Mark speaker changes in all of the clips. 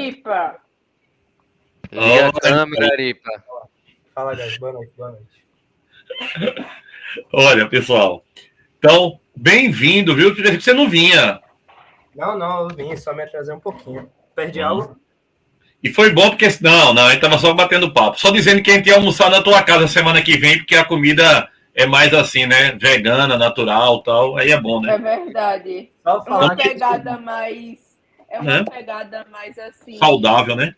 Speaker 1: Aripa.
Speaker 2: Liga a câmera, Aripa.
Speaker 3: Fala, guys. Boa noite.
Speaker 4: Olha, pessoal. Então, bem-vindo, viu? Que você não vinha.
Speaker 3: Não, eu vim, só me atrasei um pouquinho. Perdi algo?
Speaker 4: E foi bom porque... Não, a gente tava só batendo papo. Só dizendo que a gente ia almoçar na tua casa semana que vem, porque a comida é mais assim, né? Vegana, natural e tal. Aí é bom, né?
Speaker 1: É verdade.
Speaker 3: Só falar
Speaker 1: Uma pegada mais... É uma pegada mais assim...
Speaker 4: Saudável, né?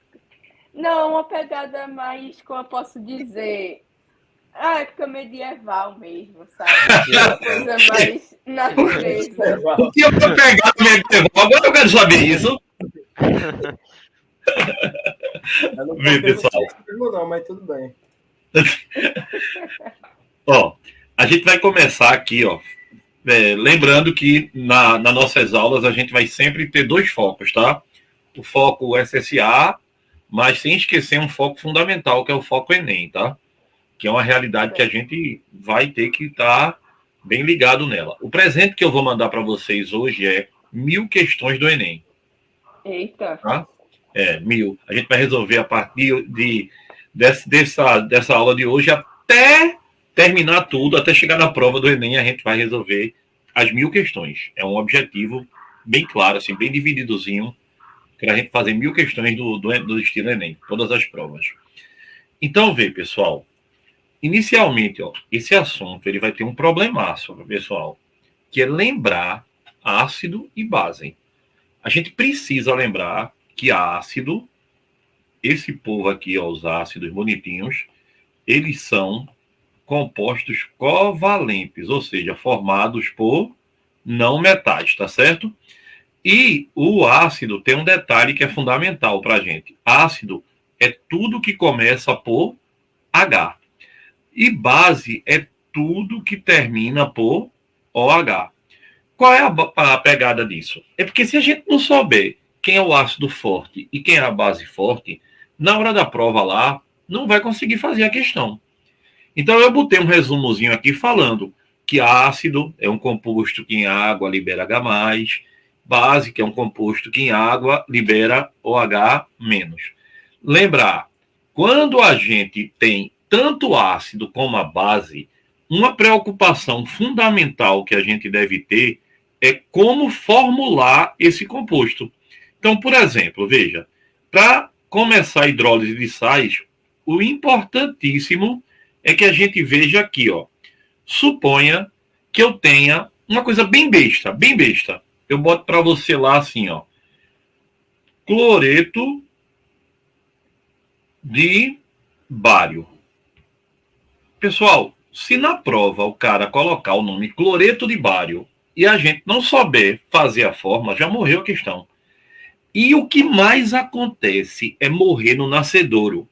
Speaker 1: Não, uma pegada mais, como eu posso dizer... época medieval mesmo, sabe? Uma coisa mais natureza.
Speaker 4: O que eu vou pegar medieval? Agora eu quero saber isso.
Speaker 3: Eu não
Speaker 4: Vê, pessoal.
Speaker 3: Não, mas tudo bem.
Speaker 4: Ó, a gente vai começar aqui, ó. Lembrando que nas nossas aulas a gente vai sempre ter dois focos, tá? O foco SSA, mas sem esquecer um foco fundamental, que é o foco Enem, tá? Que é uma realidade que a gente vai ter que estar bem ligado nela. O presente que eu vou mandar para vocês hoje é 1000 questões do Enem.
Speaker 1: Eita.
Speaker 4: Tá? 1000. A gente vai resolver a partir dessa aula de hoje até terminar tudo, até chegar na prova do Enem, a gente vai resolver as 1000 questões. É um objetivo bem claro, assim, bem divididozinho, para a gente fazer 1000 questões do estilo Enem, todas as provas. Então, vê, pessoal, inicialmente, ó, esse assunto ele vai ter um problemaço, pessoal, que é lembrar ácido e base. A gente precisa lembrar que ácido, esse povo aqui, ó, os ácidos bonitinhos, eles são compostos covalentes, ou seja, formados por não metais, tá certo? E o ácido tem um detalhe que é fundamental para a gente. Ácido é tudo que começa por H. E base é tudo que termina por OH. Qual é a pegada disso? É porque se a gente não souber quem é o ácido forte e quem é a base forte, na hora da prova lá, não vai conseguir fazer a questão. Então eu botei um resumozinho aqui falando que ácido é um composto que em água libera H+, base, que é um composto que em água libera OH-. Lembrar, quando a gente tem tanto ácido como a base, uma preocupação fundamental que a gente deve ter é como formular esse composto. Então, por exemplo, veja, para começar a hidrólise de sais, o importantíssimo é que a gente veja aqui, ó. Suponha que eu tenha uma coisa bem besta, bem besta. Eu boto para você lá assim, ó. Cloreto de bário. Pessoal, se na prova o cara colocar o nome cloreto de bário e a gente não souber fazer a fórmula, já morreu a questão. E o que mais acontece é morrer no nascedouro.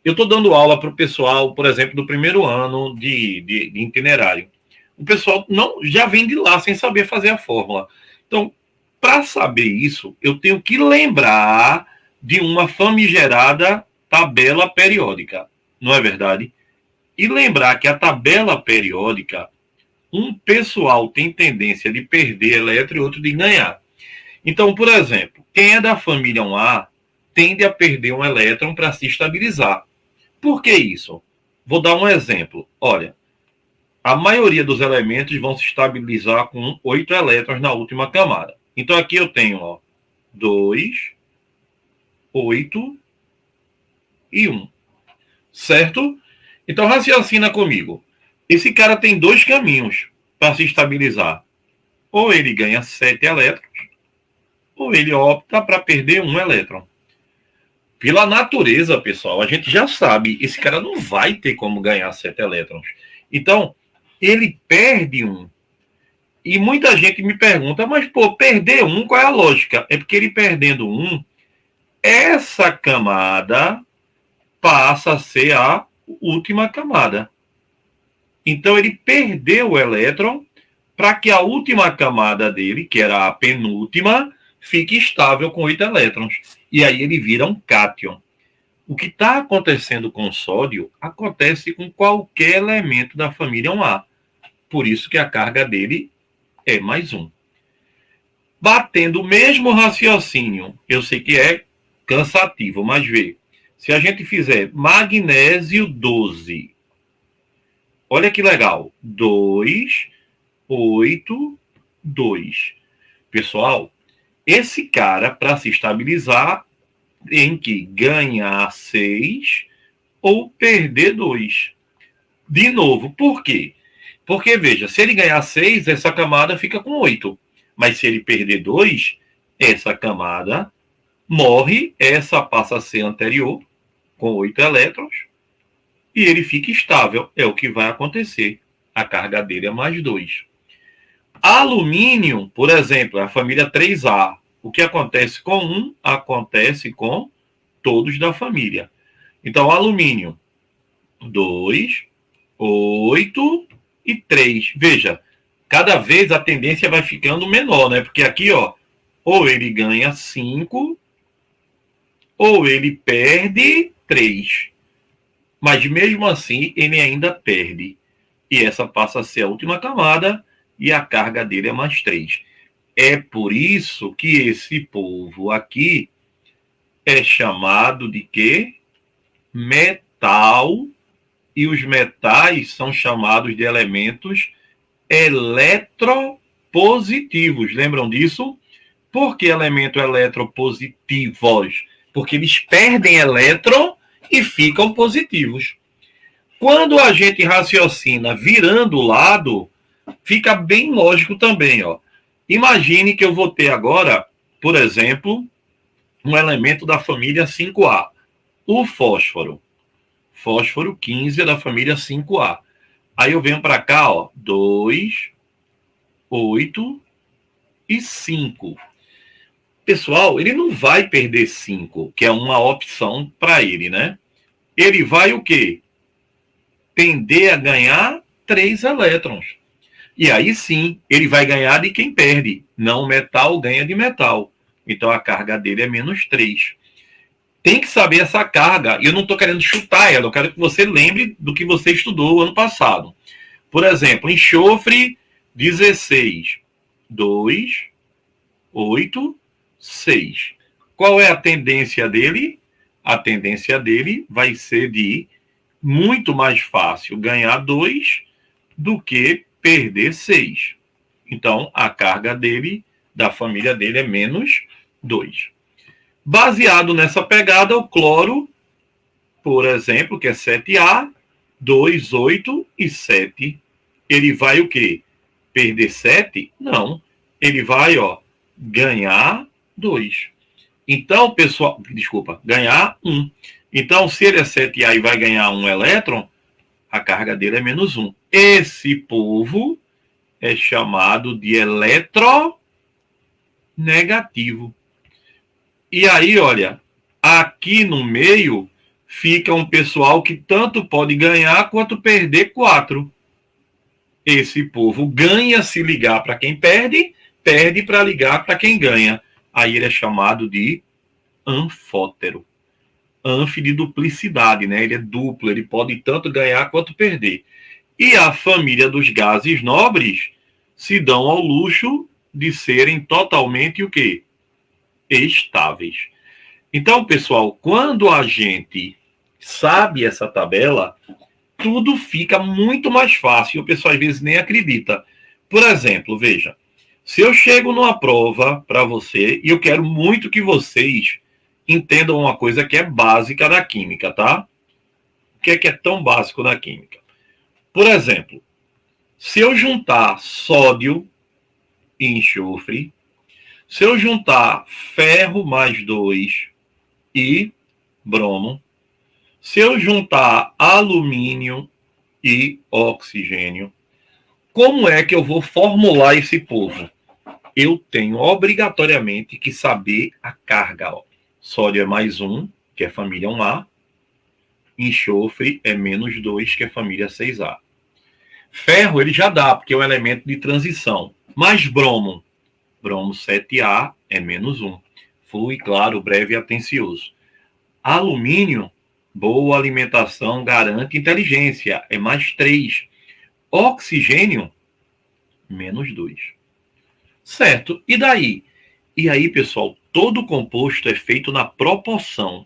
Speaker 4: Eu estou dando aula para o pessoal, por exemplo, do primeiro ano de itinerário. O pessoal já vem de lá sem saber fazer a fórmula. Então, para saber isso, eu tenho que lembrar de uma famigerada tabela periódica. Não é verdade? E lembrar que a tabela periódica, um pessoal tem tendência de perder elétron e outro de ganhar. Então, por exemplo, quem é da família 1A tende a perder um elétron para se estabilizar. Por que isso? Vou dar um exemplo. Olha, a maioria dos elementos vão se estabilizar com 8 elétrons na última camada. Então, aqui eu tenho 2, 8 e 1. Certo? Então, raciocina comigo. Esse cara tem 2 caminhos para se estabilizar. Ou ele ganha 7 elétrons, ou ele opta para perder 1 elétron. Pela natureza, pessoal, a gente já sabe, esse cara não vai ter como ganhar 7 elétrons. Então, ele perde 1. E muita gente me pergunta, mas, perder 1, qual é a lógica? É porque ele perdendo 1, essa camada passa a ser a última camada. Então, ele perdeu o elétron para que a última camada dele, que era a penúltima, fique estável com 8 elétrons. E aí ele vira um cátion. O que está acontecendo com o sódio acontece com qualquer elemento da família 1A. Por isso que a carga dele é mais 1. Batendo o mesmo raciocínio, eu sei que é cansativo, mas vê. Se a gente fizer magnésio 12, olha que legal. 2, 8, 2. Pessoal, esse cara, para se estabilizar, tem que ganhar 6 ou perder 2. De novo, por quê? Porque, veja, se ele ganhar 6, essa camada fica com 8. Mas se ele perder 2, essa camada morre, essa passa a ser anterior, com 8 elétrons, e ele fica estável. É o que vai acontecer. A carga dele é mais 2. Alumínio, por exemplo, é a família 3A. O que acontece com um, acontece com todos da família. Então, alumínio, 2, 8 e 3. Veja, cada vez a tendência vai ficando menor, né? Porque aqui, ó, ou ele ganha 5, ou ele perde 3. Mas mesmo assim, ele ainda perde. E essa passa a ser a última camada, e a carga dele é mais 3. É por isso que esse povo aqui é chamado de quê? Metal. E os metais são chamados de elementos eletropositivos. Lembram disso? Por que elemento eletropositivos? Porque eles perdem elétron e ficam positivos. Quando a gente raciocina virando o lado, fica bem lógico também, ó. Imagine que eu vou ter agora, por exemplo, um elemento da família 5A, o fósforo. Fósforo 15 é da família 5A. Aí eu venho para cá, ó, 2, 8 e 5. Pessoal, ele não vai perder 5, que é uma opção para ele, né? Ele vai o quê? Tender a ganhar 3 elétrons. E aí sim, ele vai ganhar de quem perde. Não metal ganha de metal. Então a carga dele é menos 3. Tem que saber essa carga. E eu não estou querendo chutar ela. Eu quero que você lembre do que você estudou ano passado. Por exemplo, enxofre 16. 2, 8, 6. Qual é a tendência dele? A tendência dele vai ser de muito mais fácil ganhar 2 do que perder 6. Então, a carga dele, da família dele, é menos 2. Baseado nessa pegada, o cloro, por exemplo, que é 7A, 2, 8 e 7. Ele vai o quê? Perder 7? Não. Ele vai, ó, ganhar 2. Então, pessoal, desculpa, ganhar 1. Então, se ele é 7A e vai ganhar 1 elétron, a carga dele é menos 1. Esse povo é chamado de eletronegativo. E aí, olha, aqui no meio fica um pessoal que tanto pode ganhar quanto perder 4. Esse povo ganha se ligar para quem perde, perde para ligar para quem ganha. Aí ele é chamado de anfótero. Anf de duplicidade, né? Ele é duplo, ele pode tanto ganhar quanto perder. E a família dos gases nobres se dão ao luxo de serem totalmente o quê? Estáveis. Então, pessoal, quando a gente sabe essa tabela, tudo fica muito mais fácil. O pessoal às vezes nem acredita. Por exemplo, veja, se eu chego numa prova para você e eu quero muito que vocês entendam uma coisa que é básica da química, tá? O que é tão básico da química? Por exemplo, se eu juntar sódio e enxofre, se eu juntar ferro mais 2 e bromo, se eu juntar alumínio e oxigênio, como é que eu vou formular esse povo? Eu tenho obrigatoriamente que saber a carga. Ó. Sódio é mais 1, que é família 1A. Enxofre é menos 2, que é família 6A. Ferro ele já dá, porque é um elemento de transição. Mas bromo 7A é menos 1. Flui, claro, breve e atencioso. Alumínio, boa alimentação garante inteligência, é mais 3. Oxigênio, menos 2. Certo, e daí? E aí, pessoal, todo composto é feito na proporção.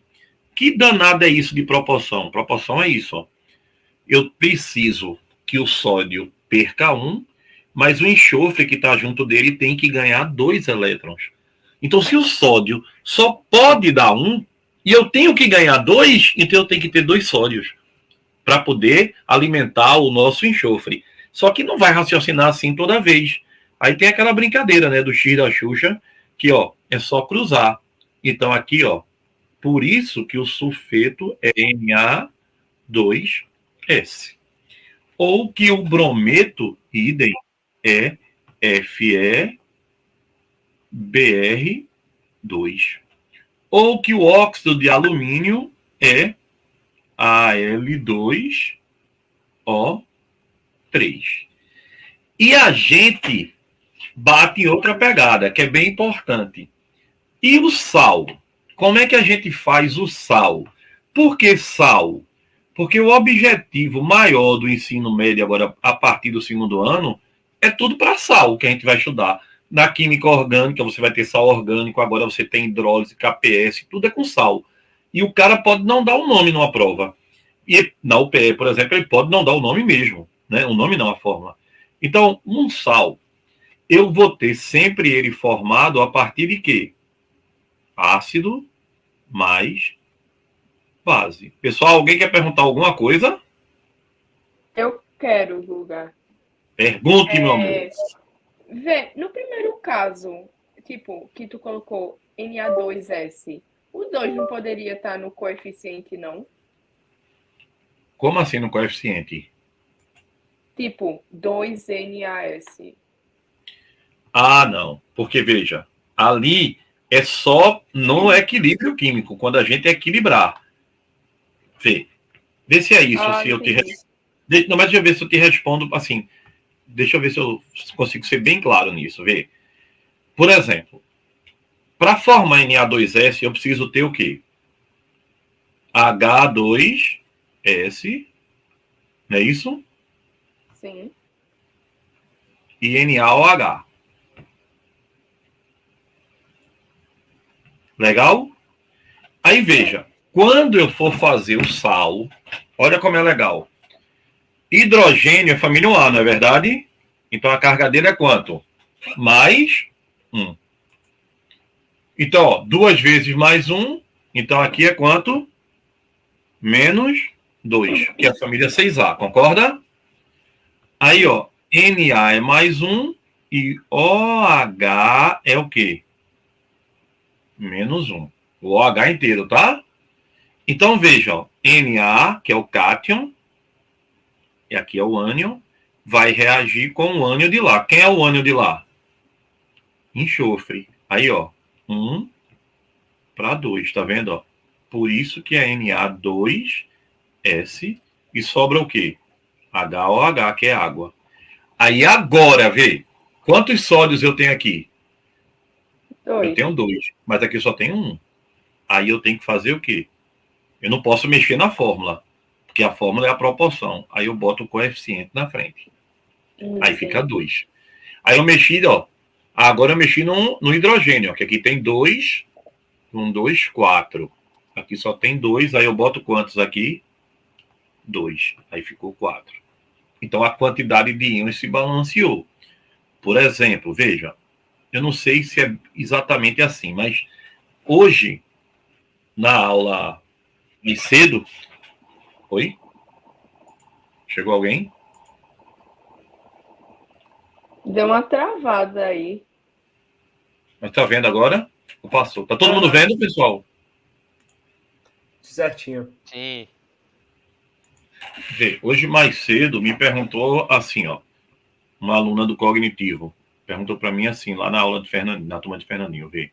Speaker 4: Que danada é isso de proporção? Proporção é isso, ó. Eu preciso que o sódio perca 1, mas o enxofre que está junto dele tem que ganhar 2 elétrons. Então, se o sódio só pode dar 1, e eu tenho que ganhar 2, então eu tenho que ter 2 sódios para poder alimentar o nosso enxofre. Só que não vai raciocinar assim toda vez. Aí tem aquela brincadeira, né, do X da Xuxa, que, ó, é só cruzar. Então, aqui, ó, por isso que o sulfeto é Na2S. Ou que o brometo, idem, é FeBr2. Ou que o óxido de alumínio é Al2O3. E a gente bate em outra pegada, que é bem importante. E o sal? Como é que a gente faz o sal? Por que sal? Porque o objetivo maior do ensino médio agora, a partir do segundo ano, é tudo para sal que a gente vai estudar. Na química orgânica, você vai ter sal orgânico, agora você tem hidrólise, KPS, tudo é com sal. E o cara pode não dar o nome numa prova. E na UPE, por exemplo, ele pode não dar o nome mesmo, né? O nome não, a fórmula. Então, um sal, eu vou ter sempre ele formado a partir de quê? Ácido mais base. Pessoal, alguém quer perguntar alguma coisa?
Speaker 1: Eu quero, Guga.
Speaker 4: Pergunte, meu amor.
Speaker 1: Vê, no primeiro caso, tipo, que tu colocou Na2S, o 2 não poderia estar no coeficiente, não?
Speaker 4: Como assim no coeficiente?
Speaker 1: Tipo, 2NaS.
Speaker 4: Ah, não. Porque, veja, ali é só no equilíbrio químico, quando a gente equilibrar. Vê se é isso. Se eu te... Não, mas deixa eu ver se eu te respondo assim. Deixa eu ver se eu consigo ser bem claro nisso. Vê. Por exemplo, para formar Na2S, eu preciso ter o quê? H2S, não é isso?
Speaker 1: Sim.
Speaker 4: E NaOH. Legal? Aí veja, quando eu for fazer o sal, olha como é legal. Hidrogênio é família A, não é verdade? Então a carga dele é quanto? Mais 1. Então, ó, 2 vezes mais 1. Então aqui é quanto? Menos 2, que é a família 6A, concorda? Aí, ó, Na é mais 1 e OH é o quê? Menos 1. O OH inteiro, tá? Então, veja, ó, Na, que é o cátion, e aqui é o ânion, vai reagir com o ânion de lá. Quem é o ânion de lá? Enxofre. Aí, ó, 1 para 2, tá vendo? Ó? Por isso que é Na2S e sobra o quê? HOH, que é água. Aí agora, vê, quantos sódios eu tenho aqui?
Speaker 1: 2.
Speaker 4: Eu tenho 2, mas aqui só tem 1. Aí eu tenho que fazer o quê? Eu não posso mexer na fórmula, porque a fórmula é a proporção. Aí eu boto o coeficiente na frente. Aí fica 2. Aí eu mexi, ó. Agora eu mexi no hidrogênio, ó, que aqui tem 2, 1, 2, 4. Aqui só tem 2, aí eu boto quantos aqui? 2. Aí ficou 4. Então a quantidade de íons se balanceou. Por exemplo, veja, eu não sei se é exatamente assim, mas hoje, na aula mais cedo... Oi? Chegou alguém?
Speaker 1: Deu uma travada aí.
Speaker 4: Mas tá vendo agora? Passou. Tá todo mundo vendo, pessoal?
Speaker 3: Certinho.
Speaker 2: Sim.
Speaker 4: Vê, hoje mais cedo me perguntou assim, ó, uma aluna do cognitivo, perguntou para mim assim, lá na aula de Fernandinho, na turma de Fernandinho, vê.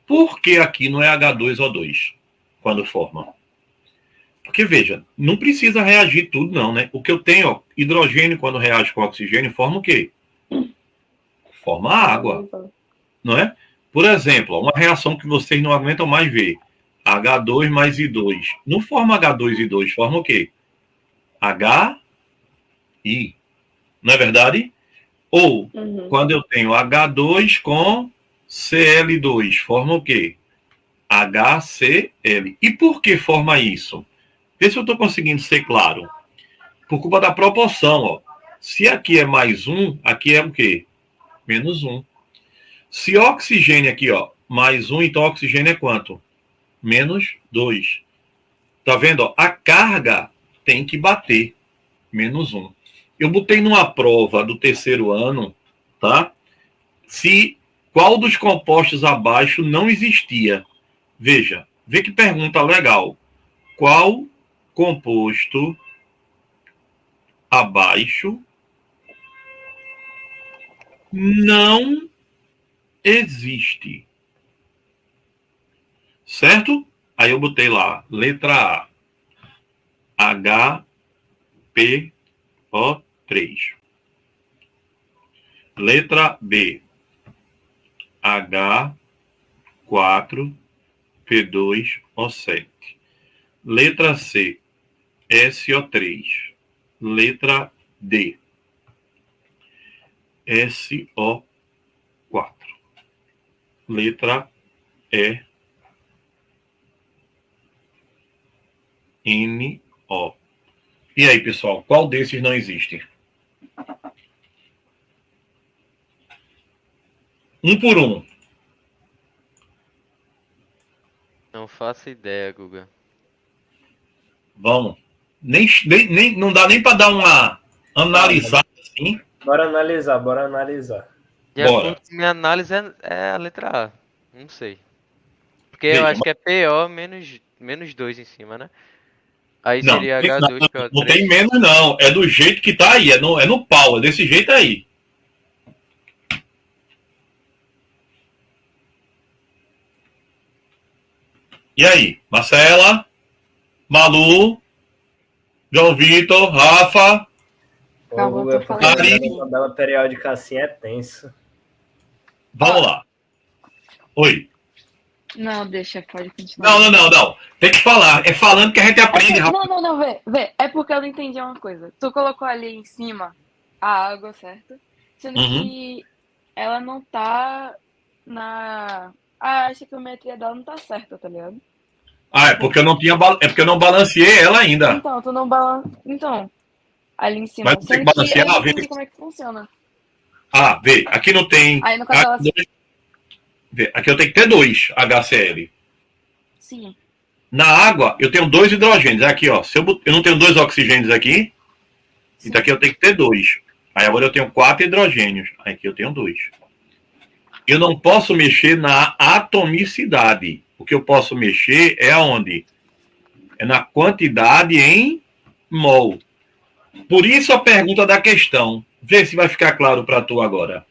Speaker 4: Por que aqui não é H2O2 quando forma? Porque, veja, não precisa reagir tudo, não, né? O que eu tenho, ó, hidrogênio, quando reage com oxigênio, forma o quê? Forma água, não é? Por exemplo, ó, uma reação que vocês não aguentam mais ver. H2 mais I2. Não forma H2 e 2, forma o quê? HI. Não é verdade? Ou, quando eu tenho H2 com Cl2 forma o quê? HCl. E por que forma isso? Vê se eu estou conseguindo ser claro. Por culpa da proporção, ó. Se aqui é mais 1, aqui é o quê? Menos 1. Se oxigênio aqui, ó, mais 1, então oxigênio é quanto? Menos 2. Tá vendo? Ó? A carga tem que bater. Menos 1. Eu botei numa prova do terceiro ano, tá? Qual dos compostos abaixo não existia? Veja, vê que pergunta legal. Qual composto abaixo não existe? Certo? Aí eu botei lá, letra A, HPO3. Letra B, H4P2O7. Letra C, SO3. Letra D, SO4. Letra E, NO. E aí, pessoal, qual desses não existe? Um por um.
Speaker 2: Não faço ideia, Guga.
Speaker 4: Vamos. Não dá nem para dar uma analisada assim.
Speaker 3: Bora analisar.
Speaker 2: De
Speaker 4: Bora.
Speaker 2: acordo com minha análise, é a letra A. Não sei. Porque eu
Speaker 4: Veja,
Speaker 2: acho que é PO menos 2 em cima, né? Aí
Speaker 4: Não,
Speaker 2: seria H2PO3.
Speaker 4: não tem menos, não. É do jeito que tá aí. É no pau. É desse jeito aí. E aí? Marcela? Malu? João Vitor? Rafa?
Speaker 1: Calma, eu tô falando.
Speaker 4: Ari?
Speaker 3: Uma tabela periódica assim é tenso.
Speaker 4: Vamos lá. Oi.
Speaker 1: Não, deixa, pode continuar.
Speaker 4: Não. Tem que falar. É falando que a gente aprende, Rafa.
Speaker 1: Não, vê. É porque eu não entendi uma coisa. Tu colocou ali em cima a água, certo? Sendo que ela não tá na... A estiquiometria dela não tá certa, tá ligado?
Speaker 4: É porque eu não balanceei ela ainda.
Speaker 1: Então, tu não balança... Então, ali em cima.
Speaker 4: Mas tem que
Speaker 1: Sendo que
Speaker 4: balancear,
Speaker 1: eu não
Speaker 4: vê.
Speaker 1: entendi como é que funciona.
Speaker 4: Vê. Aqui não tem.
Speaker 1: Aí no caso ela...
Speaker 4: Vê, aqui eu tenho que ter 2 HCl.
Speaker 1: Sim.
Speaker 4: Na água, eu tenho 2 hidrogênios. Aqui, ó. Eu não tenho 2 oxigênios aqui.
Speaker 1: Sim.
Speaker 4: Então aqui eu tenho que ter 2. Aí agora eu tenho 4 hidrogênios. Aqui eu tenho 2. Eu não posso mexer na atomicidade. O que eu posso mexer é aonde? É na quantidade em mol. Por isso a pergunta da questão. Vê se vai ficar claro para tu agora.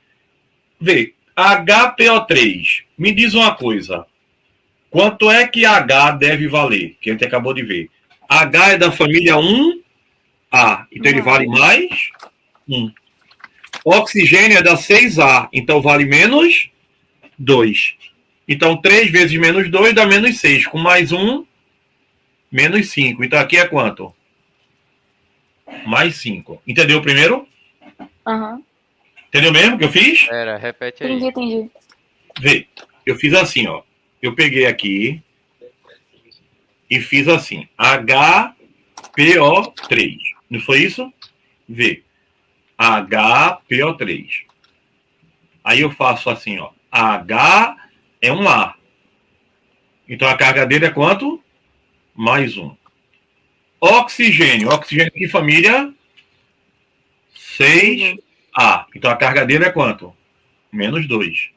Speaker 4: Vê, HPO3. Me diz uma coisa. Quanto é que H deve valer? Que a gente acabou de ver. H é da família 1A. Então ele vale mais 1. Oxigênio é da 6A. Então vale menos 2. Então 3 vezes menos 2 dá menos 6. Com mais 1, menos 5. Então aqui é quanto? Mais 5. Entendeu primeiro?
Speaker 1: Aham.
Speaker 4: Entendeu mesmo o que eu fiz?
Speaker 2: Repete aí.
Speaker 1: Entendi.
Speaker 4: Vê, eu fiz assim, ó. Eu peguei aqui e fiz assim. HPO3. Não foi isso? Vê. HPO3. Aí eu faço assim, ó. H é um A. Então a carga dele é quanto? Mais 1. Oxigênio. Oxigênio que família? 6A. Então a carga dele é quanto? Menos 2.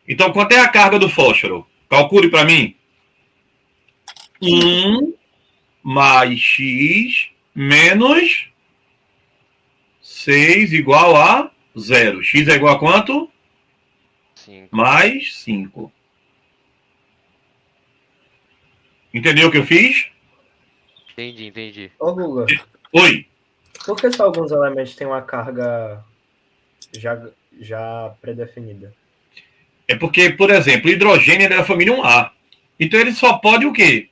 Speaker 4: Então quanto é a carga do fósforo? Calcule para mim. 1 mais X menos 6 igual a 0. X é igual a quanto?
Speaker 2: 5.
Speaker 4: Mais 5. Entendeu o que eu fiz?
Speaker 2: Entendi.
Speaker 3: Ô, Guga,
Speaker 4: Oi.
Speaker 3: por que só alguns elementos têm uma carga já pré-definida?
Speaker 4: É porque, por exemplo, o hidrogênio é da família 1A. Então ele só pode o quê?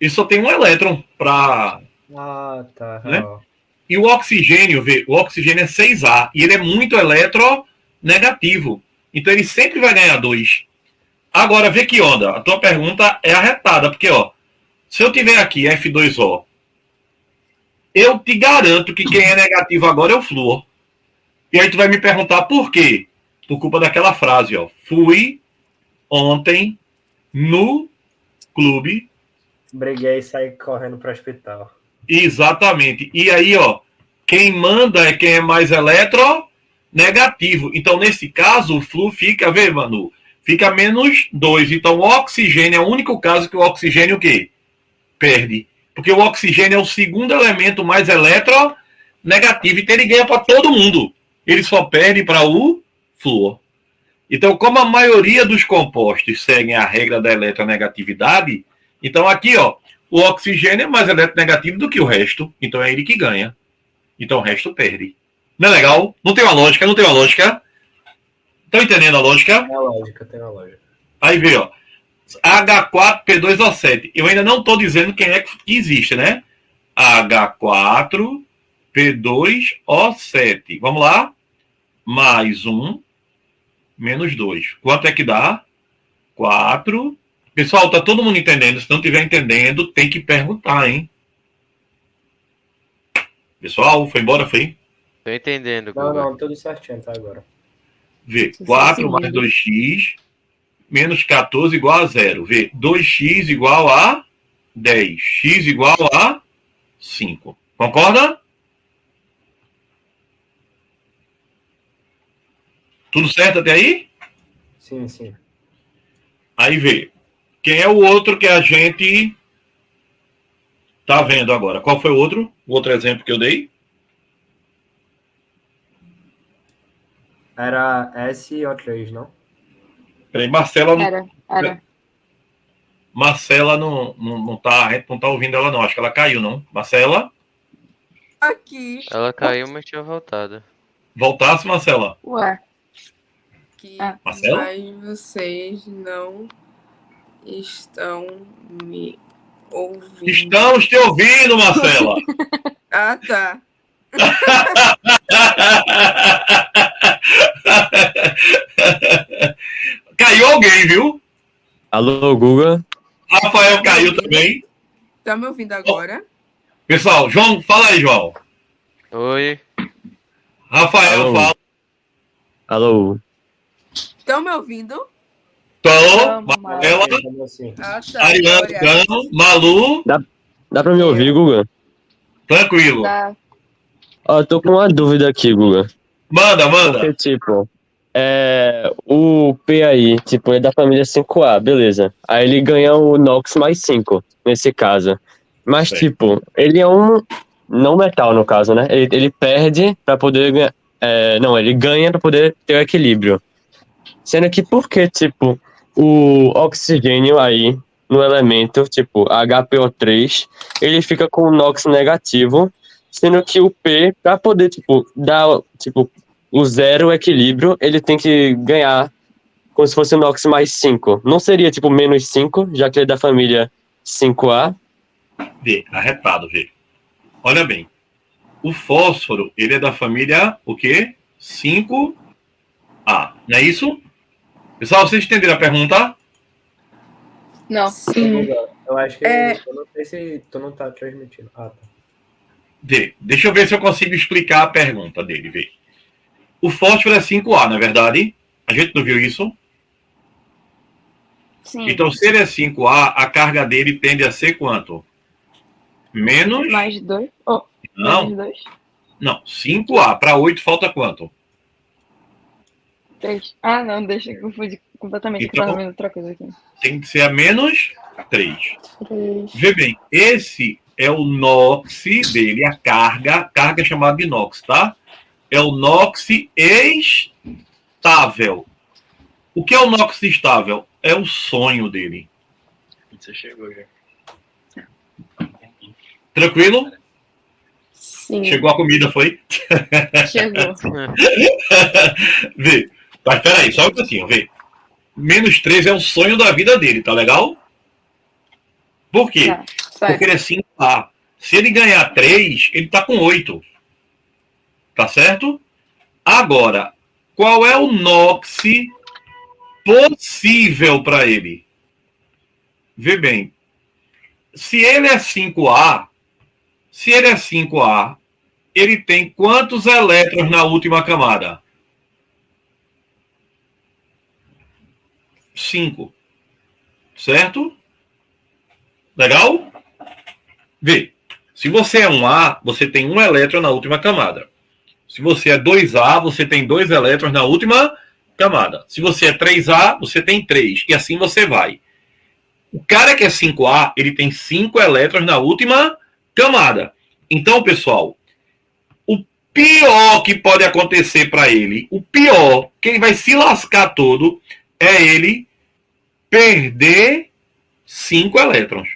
Speaker 4: Ele só tem um elétron para...
Speaker 3: Ah, tá.
Speaker 4: Né? E o oxigênio é 6A. E ele é muito eletronegativo. Então ele sempre vai ganhar 2. Agora, vê que onda. A tua pergunta é arretada, porque, ó, se eu tiver aqui F2O, eu te garanto que quem é negativo agora é o flúor. E aí tu vai me perguntar por quê? Por culpa daquela frase, ó. Fui ontem no clube.
Speaker 3: Briguei e saí correndo para o hospital.
Speaker 4: Exatamente. E aí, ó, quem manda é quem é mais eletronegativo. Então, nesse caso, o flúor fica, vê, Manu, fica -2. Então, o oxigênio é o único caso que o oxigênio o quê? Perde. Porque o oxigênio é o segundo elemento mais eletronegativo. Então, ele ganha para todo mundo. Ele só perde para o flúor. Então, como a maioria dos compostos seguem a regra da eletronegatividade, então aqui, ó, o oxigênio é mais eletronegativo do que o resto. Então, é ele que ganha. Então, o resto perde. Não é legal? Não tem uma lógica, não tem uma lógica. Estão entendendo a lógica?
Speaker 3: Tem a lógica, tem a lógica.
Speaker 4: Aí vê, ó. H4P2O7. Eu ainda não estou dizendo quem é que existe, né? H4P2O7. Vamos lá? Mais 1, menos 2. Quanto é que dá? 4. Pessoal, tá todo mundo entendendo? Se não estiver entendendo, tem que perguntar, hein? Pessoal, foi embora, foi?
Speaker 2: Tô entendendo,
Speaker 3: Não,
Speaker 2: Guga.
Speaker 3: não, tudo certinho até agora.
Speaker 4: Vê, 4 mais 2x menos 14 igual a 0. Vê, 2x igual a 10. X igual a 5. Concorda? Tudo certo até aí?
Speaker 3: Sim, sim.
Speaker 4: Aí vê. Quem é o outro que a gente tá vendo agora? Qual foi o outro? O outro exemplo que eu dei?
Speaker 3: Era SO3, não?
Speaker 4: Peraí, Marcela não,
Speaker 1: Era.
Speaker 4: Marcela não tá, a gente não tá ouvindo ela não. Acho que ela caiu, não. Marcela?
Speaker 5: Aqui,
Speaker 2: Ela caiu, mas tinha voltado.
Speaker 4: Voltasse, Marcela.
Speaker 1: Ué.
Speaker 5: aqui,
Speaker 4: Marcelo?
Speaker 5: mas vocês não estão me ouvindo.
Speaker 4: Estamos te ouvindo, Marcela.
Speaker 5: Ah, tá.
Speaker 4: Caiu alguém, viu?
Speaker 6: Alô, Guga?
Speaker 4: Rafael caiu também.
Speaker 5: Tá me ouvindo agora?
Speaker 4: Pessoal, João, fala aí, João.
Speaker 2: Oi.
Speaker 4: Rafael,
Speaker 6: Alô.
Speaker 4: fala.
Speaker 6: Alô?
Speaker 5: Estão me ouvindo?
Speaker 4: Tô,
Speaker 1: Vamos,
Speaker 4: Marcela,
Speaker 3: Como assim?
Speaker 5: Ah, tá.
Speaker 4: Ariano,
Speaker 5: Glória.
Speaker 4: Cano, Malu,
Speaker 6: Dá pra me ouvir, Guga?
Speaker 4: tranquilo.
Speaker 1: Tá.
Speaker 6: Ó, eu tô com uma dúvida aqui, Guga.
Speaker 4: Manda,
Speaker 6: Porque,
Speaker 4: manda.
Speaker 6: tipo, o P aí, tipo, é da família 5A, beleza. Aí ele ganha o Nox mais 5, nesse caso. Mas,
Speaker 4: Certo.
Speaker 6: tipo, ele é um não metal, no caso, né? Ele perde pra poder ganhar. Não, ele ganha pra poder ter o equilíbrio. Sendo que porque, tipo, o oxigênio aí no elemento, tipo, HPO3, ele fica com o NOx negativo, sendo que o P, pra poder, tipo, dar, tipo, o zero equilíbrio, ele tem que ganhar como se fosse o NOx mais 5. Não seria, tipo, menos 5, já que ele é da família 5A?
Speaker 4: Vê, arretado, vê. Olha bem. O fósforo, ele é da família, o quê? 5A. Não é isso? Pessoal, vocês entenderam a pergunta?
Speaker 1: Não.
Speaker 5: Sim.
Speaker 3: Eu acho que.
Speaker 5: É.
Speaker 3: Eu não sei se tu não tá transmitindo. Ah, tá.
Speaker 4: Vê, deixa eu ver se eu consigo explicar a pergunta dele, vê. O fósforo é 5A, não é verdade? A gente não viu isso?
Speaker 1: Sim.
Speaker 4: Então, se ele é 5A, a carga dele tende a ser quanto? Menos?
Speaker 1: Mais 2? Oh,
Speaker 4: Não,
Speaker 1: menos 2?
Speaker 4: não. 5A. Para 8 falta quanto?
Speaker 1: 3. Ah, não, deixa eu confundir completamente.
Speaker 4: Então-
Speaker 1: Eu tava vendo outra coisa aqui.
Speaker 4: Tem que ser a menos 3.
Speaker 1: 3.
Speaker 4: Vê bem, esse é o NOx dele, a carga é chamada de NOx, tá? É o NOx estável. O que é o NOx estável? É o sonho dele.
Speaker 3: Você chegou já.
Speaker 4: Tranquilo?
Speaker 1: Sim.
Speaker 4: Chegou a comida, foi?
Speaker 1: Chegou.
Speaker 4: Vê. Mas peraí, só um pouquinho, vê. Menos 3 é o sonho da vida dele, tá legal? Por quê?
Speaker 1: Tá,
Speaker 4: Porque ele é 5A. Se ele ganhar 3, ele tá com 8. Tá certo? Agora, qual é o NOx possível para ele. Vê bem. Se ele é 5A, ele tem quantos elétrons na última camada? 5. Certo? Legal? Vê. Se você é 1A, você tem um elétron na última camada. Se você é 2A, você tem 2 elétrons na última camada. Se você é 3A, você tem 3. E assim você vai. O cara que é 5A, ele tem 5 elétrons na última camada. Então, pessoal, o pior que pode acontecer para ele, o pior, que ele vai se lascar todo, é ele perder 5 elétrons.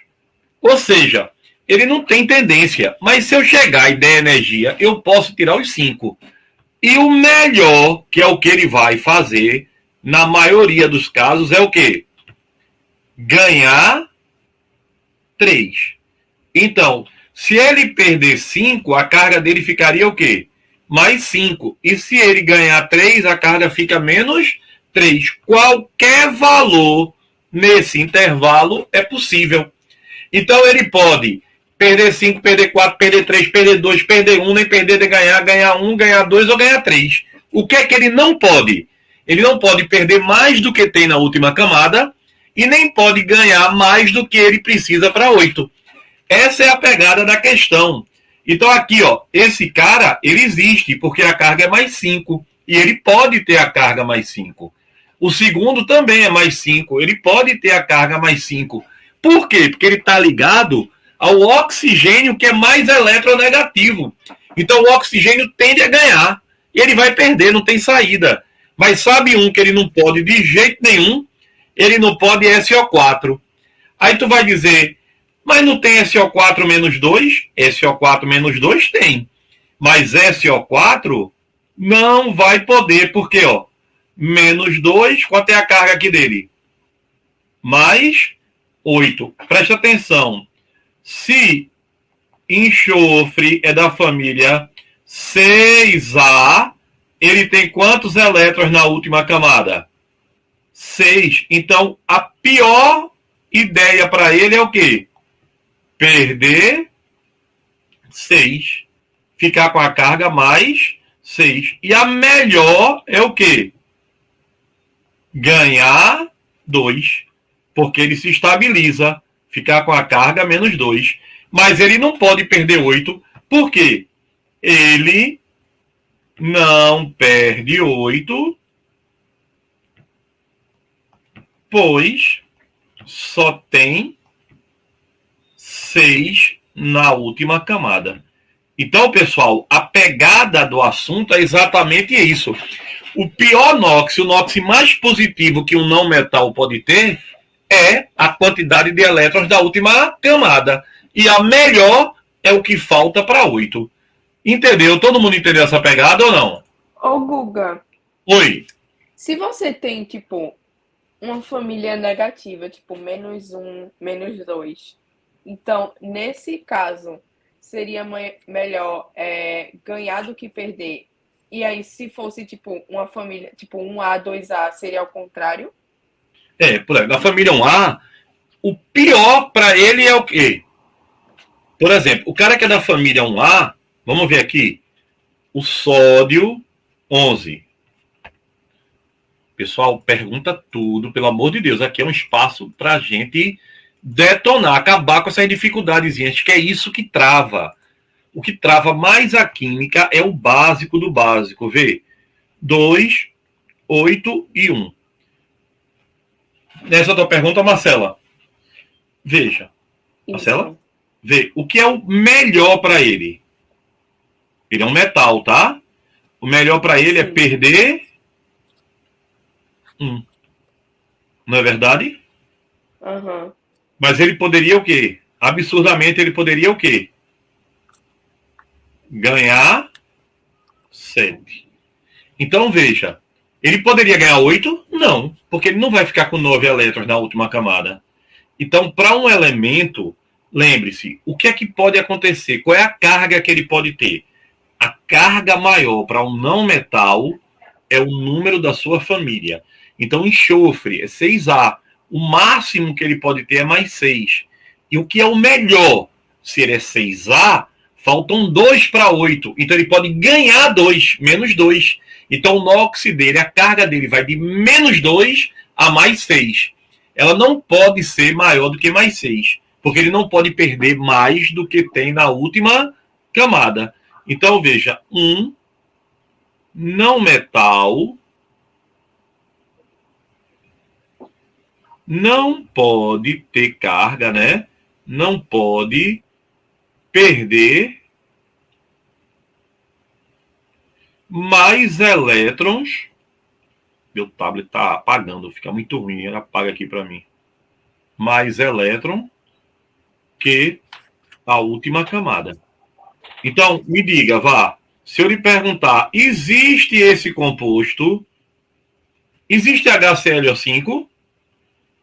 Speaker 4: Ou seja, ele não tem tendência. Mas se eu chegar e der energia, eu posso tirar os 5. E o melhor, que é o que ele vai fazer, na maioria dos casos, é o quê? Ganhar 3. Então, se ele perder 5, a carga dele ficaria o quê? Mais 5. E se ele ganhar 3, a carga fica menos 3. Qualquer valor nesse intervalo é possível. Então, ele pode perder 5, perder 4, perder 3, perder 2, perder 1, nem perder de ganhar 1, ganhar 2 ou ganhar 3. O que é que ele não pode? Ele não pode perder mais do que tem na última camada e nem pode ganhar mais do que ele precisa para 8. Essa é a pegada da questão. Então aqui, ó, esse cara, ele existe porque a carga é mais 5 e ele pode ter a carga mais 5. O segundo também é mais 5, ele pode ter a carga mais 5. Por quê? Porque ele está ligado ao oxigênio, que é mais eletronegativo. Então o oxigênio tende a ganhar e ele vai perder, não tem saída. Mas sabe um que ele não pode de jeito nenhum? Ele não pode SO4. Aí tu vai dizer, mas não tem SO4 menos 2? SO4 menos 2 tem. Mas SO4 não vai poder, porque, ó, menos 2, quanto é a carga aqui dele? Mais 8. Presta atenção. Se enxofre é da família 6A, ele tem quantos elétrons na última camada? 6. Então, a pior ideia para ele é o quê? Perder 6. Ficar com a carga mais 6. E a melhor é o quê? Ganhar 2. Porque ele se estabiliza. Ficar com a carga menos 2. Mas ele não pode perder 8. Por quê? Ele não perde 8, pois só tem 6 na última camada. Então, pessoal, a pegada do assunto é exatamente isso. O pior NOx, o NOx mais positivo que um não metal pode ter, é a quantidade de elétrons da última camada. E a melhor é o que falta para 8. Entendeu? Todo mundo entendeu essa pegada ou não?
Speaker 5: Ô, Guga,
Speaker 4: Oi.
Speaker 5: se você tem, tipo, uma família negativa, tipo, menos 1, menos 2, então, nesse caso, seria melhor ganhar do que perder. E aí, se fosse, tipo, uma família, tipo, 1A, 2A, seria ao contrário?
Speaker 4: Por exemplo, na família 1A, o pior para ele é o quê? Por exemplo, o cara que é da família 1A, vamos ver aqui, o sódio 11. Pessoal, pergunta tudo, pelo amor de Deus. Aqui é um espaço para a gente detonar, acabar com essas dificuldadezinhas, que é isso que trava. O que trava mais a química é o básico do básico. Vê? 2, 8 e 1. Nessa tua pergunta, Marcela. Veja. Marcela? Vê. O que é o melhor para ele? Ele é um metal, tá? O melhor para ele é perder 1. Não é verdade?
Speaker 5: Uhum.
Speaker 4: Mas ele poderia o quê? Absurdamente, ele poderia o quê? Ganhar 7. Então, veja. Ele poderia ganhar 8? Não. Porque ele não vai ficar com 9 elétrons na última camada. Então, para um elemento, lembre-se, o que é que pode acontecer? Qual é a carga que ele pode ter? A carga maior para um não metal é o número da sua família. Então, enxofre é 6A. O máximo que ele pode ter é mais 6. E o que é o melhor? Se ele é 6A, faltam 2 para 8. Então, ele pode ganhar 2, menos 2. Então, o NOx dele, a carga dele vai de menos 2 a mais 6. Ela não pode ser maior do que mais 6. Porque ele não pode perder mais do que tem na última camada. Então, veja, um não metal não pode ter carga, né? Não pode perder mais elétrons. Meu tablet está apagando, fica muito ruim, ele apaga aqui para mim. Mais elétron que a última camada. Então, me diga, vá, se eu lhe perguntar, existe esse composto? Existe HClO5?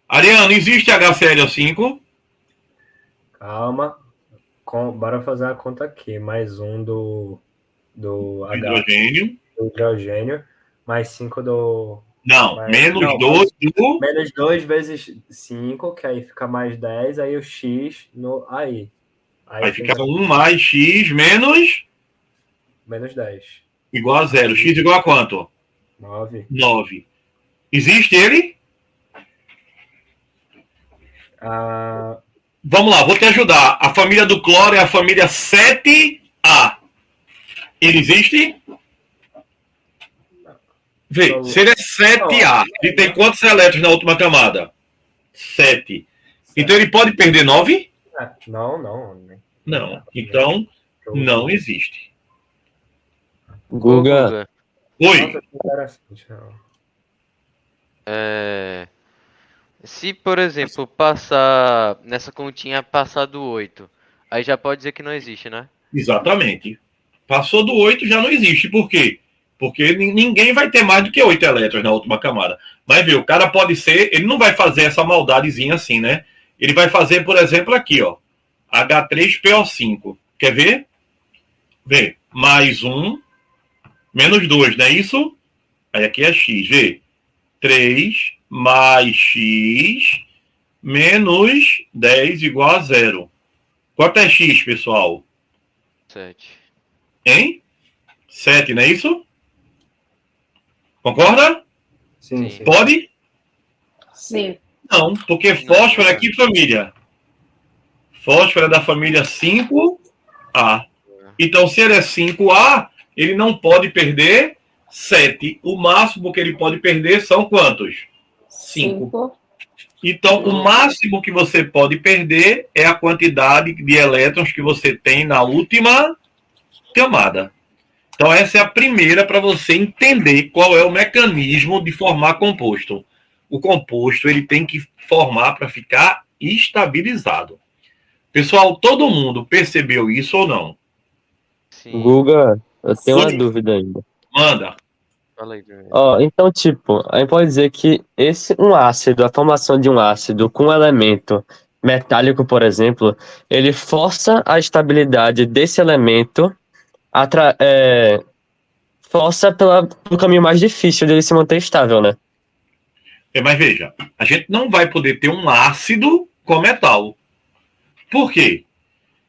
Speaker 4: Ariano, existe HClO5?
Speaker 3: Calma. Bora fazer a conta aqui. Mais um do
Speaker 4: Hidrogênio.
Speaker 3: do hidrogênio. Mais 5 do...
Speaker 4: Não,
Speaker 3: mais,
Speaker 4: menos
Speaker 3: não,
Speaker 4: 2 do...
Speaker 3: Menos 2 vezes 5, que aí fica mais 10. Aí o X no... Aí
Speaker 4: fica 1 mais X menos...
Speaker 3: Menos 10.
Speaker 4: Igual a 0. X igual a quanto?
Speaker 3: 9.
Speaker 4: 9. Existe ele? Vamos lá, vou te ajudar. A família do cloro é a família 7A. Ele existe? Vê, se ele é 7A, ele tem quantos elétrons na última camada? 7. Então ele pode perder 9?
Speaker 3: Não.
Speaker 4: Não. Então, não existe.
Speaker 6: Guga.
Speaker 4: Oi.
Speaker 2: Se, por exemplo, passar nessa continha passar do 8, aí já pode dizer que não existe, né?
Speaker 4: Exatamente. Passou do 8 já não existe. Por quê? Porque ninguém vai ter mais do que 8 elétrons na última camada. Mas, viu, o cara pode ser... Ele não vai fazer essa maldadezinha assim, né? Ele vai fazer, por exemplo, aqui, ó. H3PO5. Quer ver? Vê. Mais 1, menos 2, não é isso? Aí aqui é X. Vê. 3 mais X menos 10 igual a 0. Quanto é X, pessoal?
Speaker 2: 7.
Speaker 4: Hein? 7, não é isso? Concorda?
Speaker 3: Sim.
Speaker 4: Pode?
Speaker 5: Sim.
Speaker 4: Não, porque fósforo é que família? Fósforo é da família 5A. Então, se ele é 5A, ele não pode perder 7. O máximo que ele pode perder são quantos? 5. Então, o máximo que você pode perder é a quantidade de elétrons que você tem na última camada. Então, essa é a primeira para você entender qual é o mecanismo de formar composto. O composto ele tem que formar para ficar estabilizado. Pessoal, todo mundo percebeu isso ou não?
Speaker 2: Sim.
Speaker 6: Guga, eu tenho uma
Speaker 4: Sim.
Speaker 6: dúvida ainda.
Speaker 4: Manda.
Speaker 2: Fala aí, Guilherme.
Speaker 6: Então, tipo, a gente pode dizer que a formação de um ácido com um elemento metálico, por exemplo, ele força a estabilidade desse elemento, força pelo caminho mais difícil dele se manter estável, né?
Speaker 4: Mas veja, a gente não vai poder ter um ácido com metal. Por quê?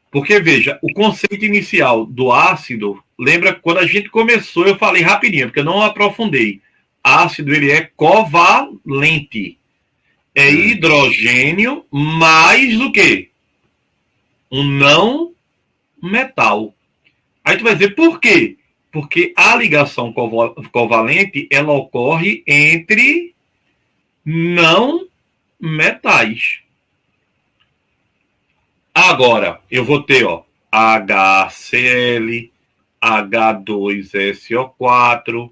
Speaker 4: Porque, veja, o conceito inicial do ácido, lembra quando a gente começou, eu falei rapidinho, porque eu não aprofundei. Ácido, ele é covalente. É hidrogênio mais do que um não metal. Aí tu vai dizer, por quê? Porque a ligação covalente, ela ocorre entre não metais. Agora, eu vou ter, ó, HCl, H2SO4,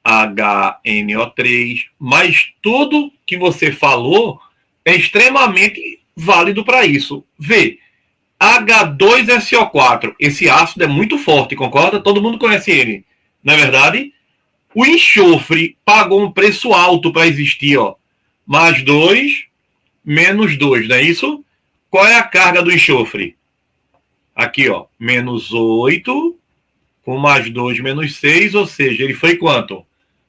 Speaker 4: HNO3, mas tudo que você falou é extremamente válido para isso. Vê, H2SO4, esse ácido é muito forte, concorda? Todo mundo conhece ele, não é verdade? O enxofre pagou um preço alto para existir, ó. Mais 2, menos 2, não é isso? Qual é a carga do enxofre? Aqui, ó, menos 8, com mais 2, menos 6, ou seja, ele foi quanto?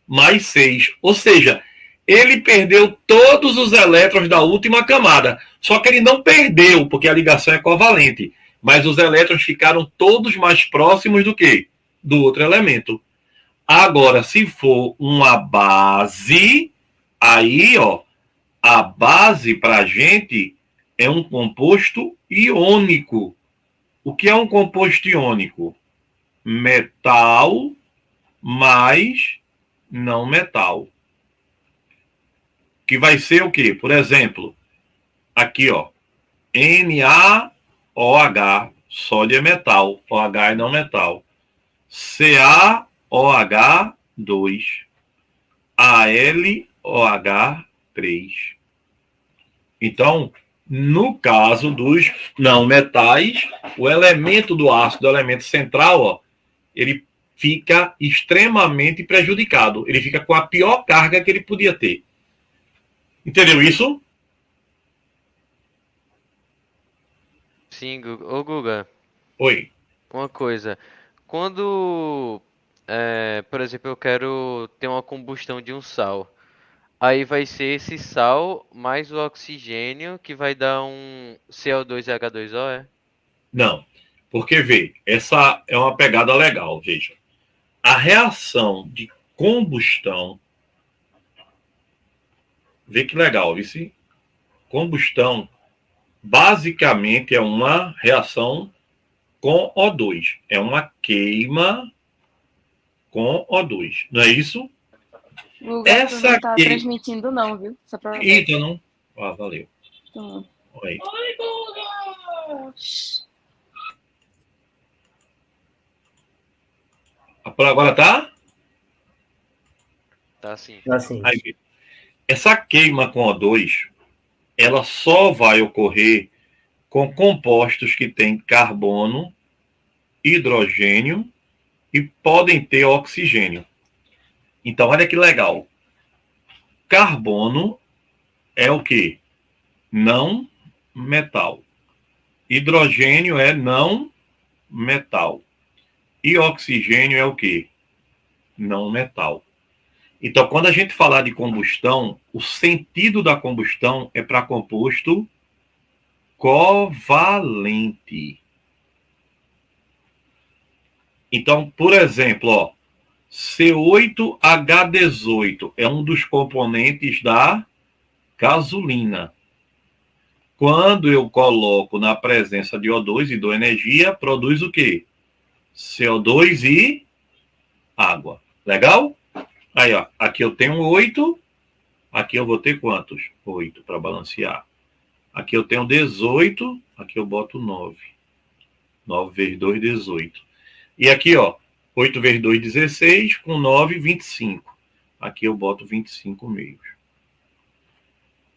Speaker 4: Mais 6. Ou seja, Ele perdeu todos os elétrons da última camada. Só que ele não perdeu, porque a ligação é covalente. Mas os elétrons ficaram todos mais próximos do que? Do outro elemento. Agora, se for uma base, aí, ó, a base para a gente é um composto iônico. O que é um composto iônico? Metal mais não metal. Que vai ser o quê? Por exemplo, aqui, ó, NaOH, sódio é metal, OH é não metal. CaOH2, AlOH3. Então, no caso dos não metais, o elemento do ácido, o elemento central, ó, ele fica extremamente prejudicado. Ele fica com a pior carga que ele podia ter. Entendeu isso?
Speaker 2: Sim, ô Guga,
Speaker 4: Oi.
Speaker 2: uma coisa. Quando, por exemplo, eu quero ter uma combustão de um sal, aí vai ser esse sal mais o oxigênio que vai dar um CO2 e H2O, é?
Speaker 4: Não. Porque, vê, essa é uma pegada legal, veja. A reação de combustão, vê que legal, viu? Combustão, basicamente, é uma reação com O2. É uma queima com O2. Não é isso?
Speaker 1: O Guga, tu
Speaker 4: Essa
Speaker 1: não tá
Speaker 4: aqui...
Speaker 1: transmitindo não, viu? Só pra ver.
Speaker 4: Eita, não? Ah, valeu.
Speaker 1: Então,
Speaker 4: Oi.
Speaker 5: Oi, Guga!
Speaker 4: Por agora tá?
Speaker 2: Tá assim.
Speaker 3: Assim.
Speaker 4: Aí, essa queima com O2, ela só vai ocorrer com compostos que têm carbono, hidrogênio e podem ter oxigênio. Então, olha que legal. Carbono é o quê? Não metal. Hidrogênio é não metal. E oxigênio é o quê? Não metal. Então, quando a gente falar de combustão, o sentido da combustão é para composto covalente. Então, por exemplo, ó, C8H18 é um dos componentes da gasolina. Quando eu coloco na presença de O2 e dou energia, produz o quê? CO2 e água. Legal? Aí, ó, aqui eu tenho 8, aqui eu vou ter quantos? 8 para balancear. Aqui eu tenho 18, aqui eu boto 9. 9 vezes 2, 18. E aqui, ó, 8 vezes 2, 16, com 9, 25. Aqui eu boto 25 meios.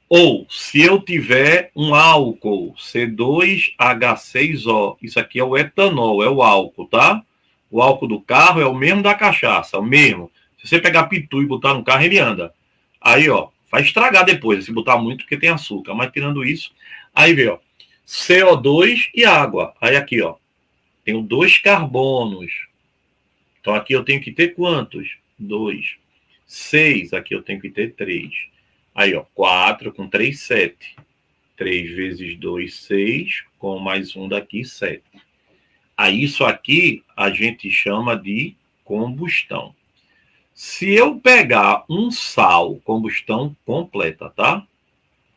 Speaker 4: Ou, se eu tiver um álcool, C2H6O, isso aqui é o etanol, é o álcool, tá? O álcool do carro é o mesmo da cachaça, é o mesmo. Se você pegar pitu e botar no carro, ele anda. Aí, ó, vai estragar depois, se botar muito, porque tem açúcar. Mas tirando isso, aí vê, ó, CO2 e água. Aí aqui, ó, tenho 2 carbonos. Então aqui eu tenho que ter quantos? 2. 6, aqui eu tenho que ter 3. Aí, ó, 4 com 3, 7. 3 vezes 2, 6, com mais um daqui, 7. Aí isso aqui a gente chama de combustão. Se eu pegar um sal, combustão completa, tá?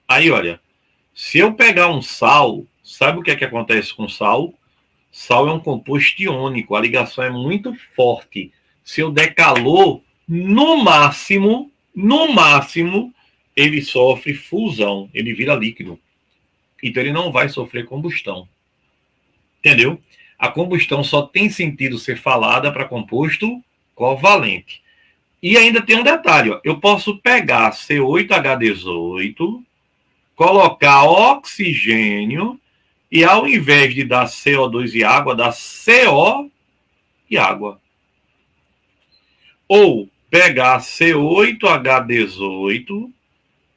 Speaker 4: Aí, olha, se eu pegar um sal, sabe o que é que acontece com sal? Sal é um composto iônico, a ligação é muito forte. Se eu der calor, no máximo, ele sofre fusão, ele vira líquido. Então ele não vai sofrer combustão. Entendeu? A combustão só tem sentido ser falada para composto covalente. E ainda tem um detalhe, ó. Eu posso pegar C8H18, colocar oxigênio e ao invés de dar CO2 e água, dá CO e água. Ou pegar C8H18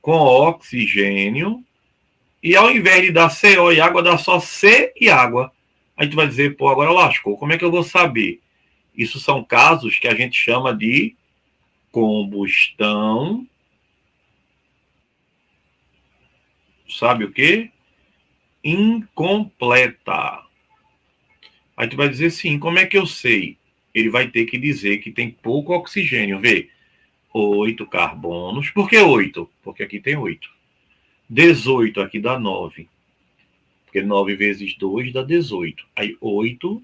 Speaker 4: com oxigênio e ao invés de dar CO e água, dá só C e água. Aí tu vai dizer, pô, agora lascou. Como é que eu vou saber? Isso são casos que a gente chama de combustão sabe o quê? Incompleta. Aí tu vai dizer sim, como é que eu sei? Ele vai ter que dizer que tem pouco oxigênio. Vê, 8 carbonos. Por que 8? Porque aqui tem 8. 18 aqui dá 9. Porque 9 vezes 2 dá 18. Aí 8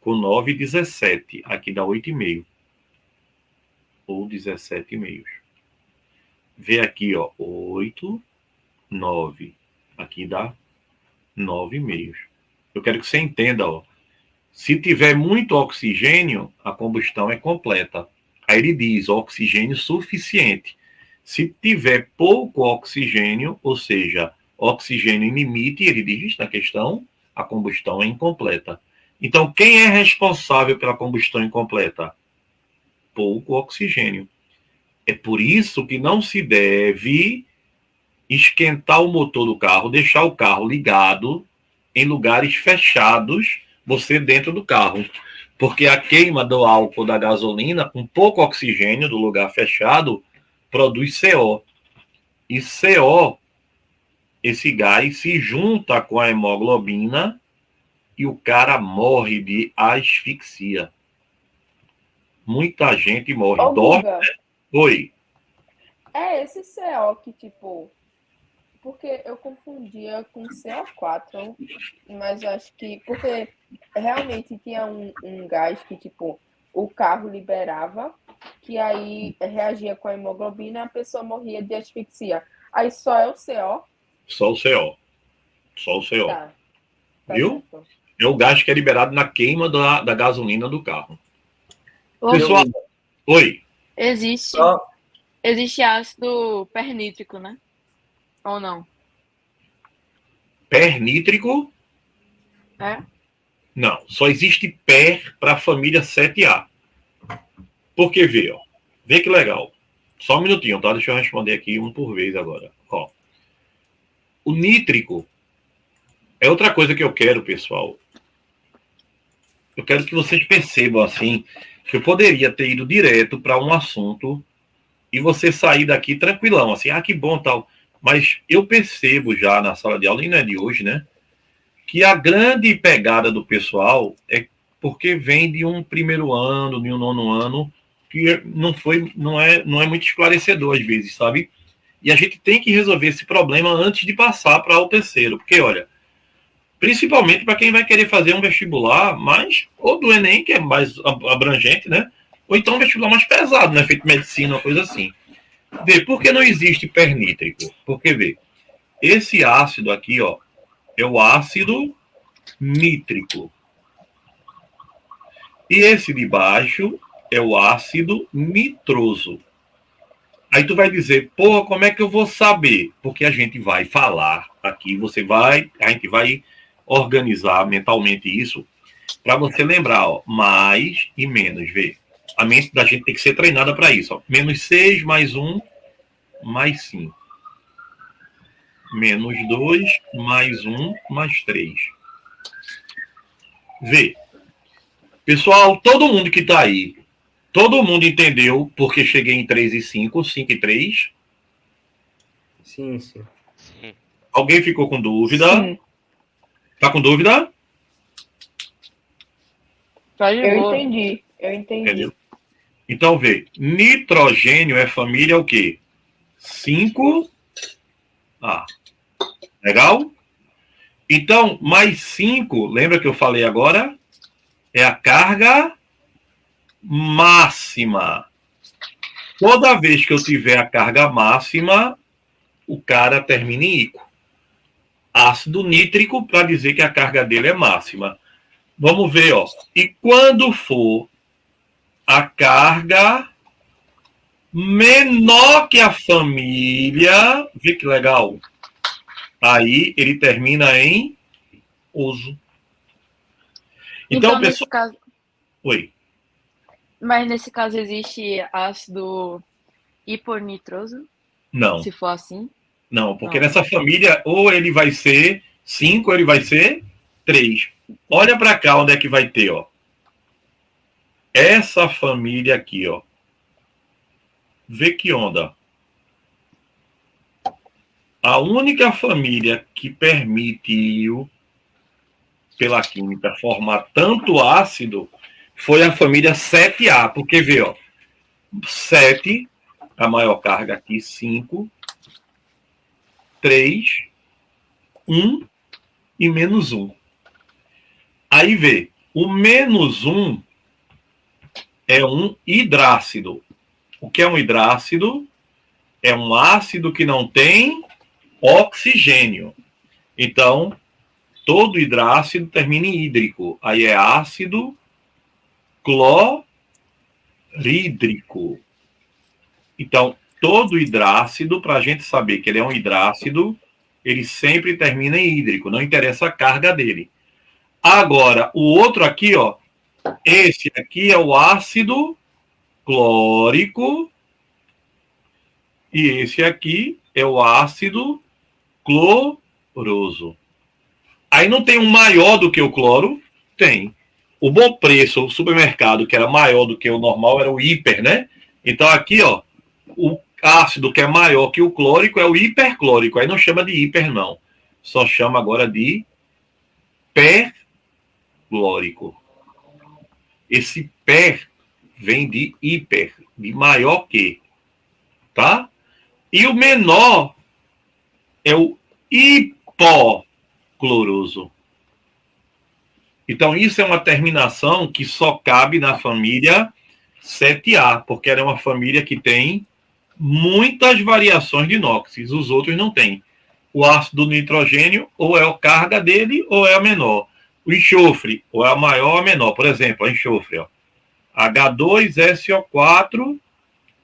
Speaker 4: com 9, 17. Aqui dá 8,5. Ou 17,5. Vê aqui, ó. 8, 9. Aqui dá 9,5. Eu quero que você entenda, ó. Se tiver muito oxigênio, a combustão é completa. Aí ele diz oxigênio suficiente. Se tiver pouco oxigênio, ou seja, oxigênio em limite, ele diz na questão, a combustão é incompleta. Então, quem é responsável pela combustão incompleta? Pouco oxigênio. É por isso que não se deve esquentar o motor do carro, deixar o carro ligado em lugares fechados, você dentro do carro. Porque a queima do álcool da gasolina, com pouco oxigênio do lugar fechado, produz CO. E CO, esse gás, se junta com a hemoglobina e o cara morre de asfixia. Muita gente morre.
Speaker 5: Ô,
Speaker 4: Dorme.
Speaker 5: Guga,
Speaker 4: Oi.
Speaker 5: é esse CO que, tipo... Porque eu confundia com CO4, mas eu acho que... Porque realmente tinha um gás que, tipo, o carro liberava, que aí reagia com a hemoglobina e a pessoa morria de asfixia. Aí só é o CO?
Speaker 4: Só o CO. Só o CO.
Speaker 5: Tá, tá
Speaker 4: Viu?
Speaker 5: certo.
Speaker 4: É o gás que é liberado na queima da gasolina do carro.
Speaker 1: Ô,
Speaker 4: Pessoal, oi.
Speaker 1: Existe,
Speaker 3: Só,
Speaker 1: existe ácido pernítrico, né? Ou não?
Speaker 4: Pernítrico?
Speaker 1: É?
Speaker 4: Não. Só existe per para a família 7A. Por que vê, ó? Vê que legal. Só um minutinho, tá? Deixa eu responder aqui um por vez agora. Ó. O nítrico é outra coisa que eu quero, pessoal. Eu quero que vocês percebam, assim, que eu poderia ter ido direto para um assunto e você sair daqui tranquilão, assim, que bom, tal. Mas eu percebo já na sala de aula, e não é de hoje, né? Que a grande pegada do pessoal é porque vem de um primeiro ano, de um nono ano, que não é muito esclarecedor às vezes, sabe? E a gente tem que resolver esse problema antes de passar para o terceiro, porque, olha, principalmente para quem vai querer fazer um vestibular mais, ou do Enem, que é mais abrangente, né? Ou então um vestibular mais pesado, né? Feito medicina, uma coisa assim. Vê, por que não existe pernítrico? Porque, vê, esse ácido aqui, ó, é o ácido nítrico. E esse de baixo é o ácido nitroso. Aí tu vai dizer, porra, como é que eu vou saber? Porque a gente vai falar aqui, a gente vai organizar mentalmente isso para você lembrar, ó, mais e menos, vê. A mente da gente tem que ser treinada para isso, ó. Menos 6 mais 1 mais 5. Menos 2 mais 1 mais 3. Vê. Pessoal, todo mundo que está aí, todo mundo entendeu porque cheguei em 3 e 5, 5 e 3?
Speaker 3: sim, sim.
Speaker 2: Sim.
Speaker 4: Alguém ficou com dúvida?
Speaker 5: Sim,
Speaker 4: Tá com dúvida?
Speaker 1: Tá de
Speaker 5: eu
Speaker 1: boa.
Speaker 5: entendi. Eu entendi.
Speaker 4: Entendeu? Então, vê. Nitrogênio é família o quê? 5A. Legal? Então, mais 5, lembra que eu falei agora? É a carga máxima. Toda vez que eu tiver a carga máxima, o cara termina em ico. Ácido nítrico para dizer que a carga dele é máxima. Vamos ver, ó. E quando for a carga menor que a família, vê que legal. Aí ele termina em uso. Então,
Speaker 1: nesse
Speaker 4: pessoal.
Speaker 1: caso,
Speaker 4: Oi.
Speaker 1: mas nesse caso existe ácido hiponitroso,
Speaker 4: Não,
Speaker 1: se for assim?
Speaker 4: não, porque
Speaker 1: Não.
Speaker 4: nessa família ou ele vai ser 5 ou ele vai ser 3. Olha para cá onde é que vai ter, ó. Essa família aqui, ó. Vê que onda. A única família que permitiu, pela química, formar tanto ácido foi a família 7A, porque vê, ó, 7, a maior carga aqui, 5, 3, 1 e menos 1. Aí vê, o menos 1 é um hidrácido. O que é um hidrácido? É um ácido que não tem oxigênio. Então, todo hidrácido termina em hídrico. Aí é ácido clorídrico. Então, todo hidrácido, para a gente saber que ele é um hidrácido, ele sempre termina em hídrico, não interessa a carga dele. Agora, o outro aqui, ó, esse aqui é o ácido clórico e esse aqui é o ácido cloroso. Aí não tem um maior do que o cloro? Tem. O Bom Preço, o supermercado, que era maior do que o normal, era o hiper, né? Então aqui, ó, o ácido que é maior que o clórico é o hiperclórico. Aí não chama de hiper, não. Só chama agora de perclórico. Esse per vem de hiper, de maior que, tá? E o menor é o hipocloroso. Então, isso é uma terminação que só cabe na família 7A, porque ela é uma família que tem muitas variações de NOxes, os outros não têm. O ácido nitrogênio, ou é a carga dele, ou é a menor. O enxofre, ou é a maior ou a menor. Por exemplo, o enxofre, ó, H2SO4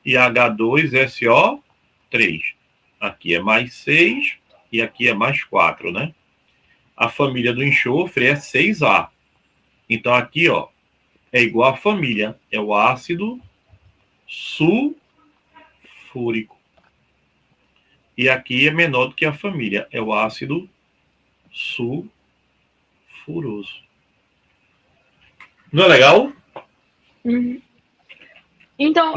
Speaker 4: e H2SO3. Aqui é mais 6 e aqui é mais 4, né? A família do enxofre é 6A. Então, aqui, ó, é igual à família. É o ácido sulfúrico. E aqui é menor do que a família. É o ácido sulfuroso. Não é legal?
Speaker 1: Uhum. Então,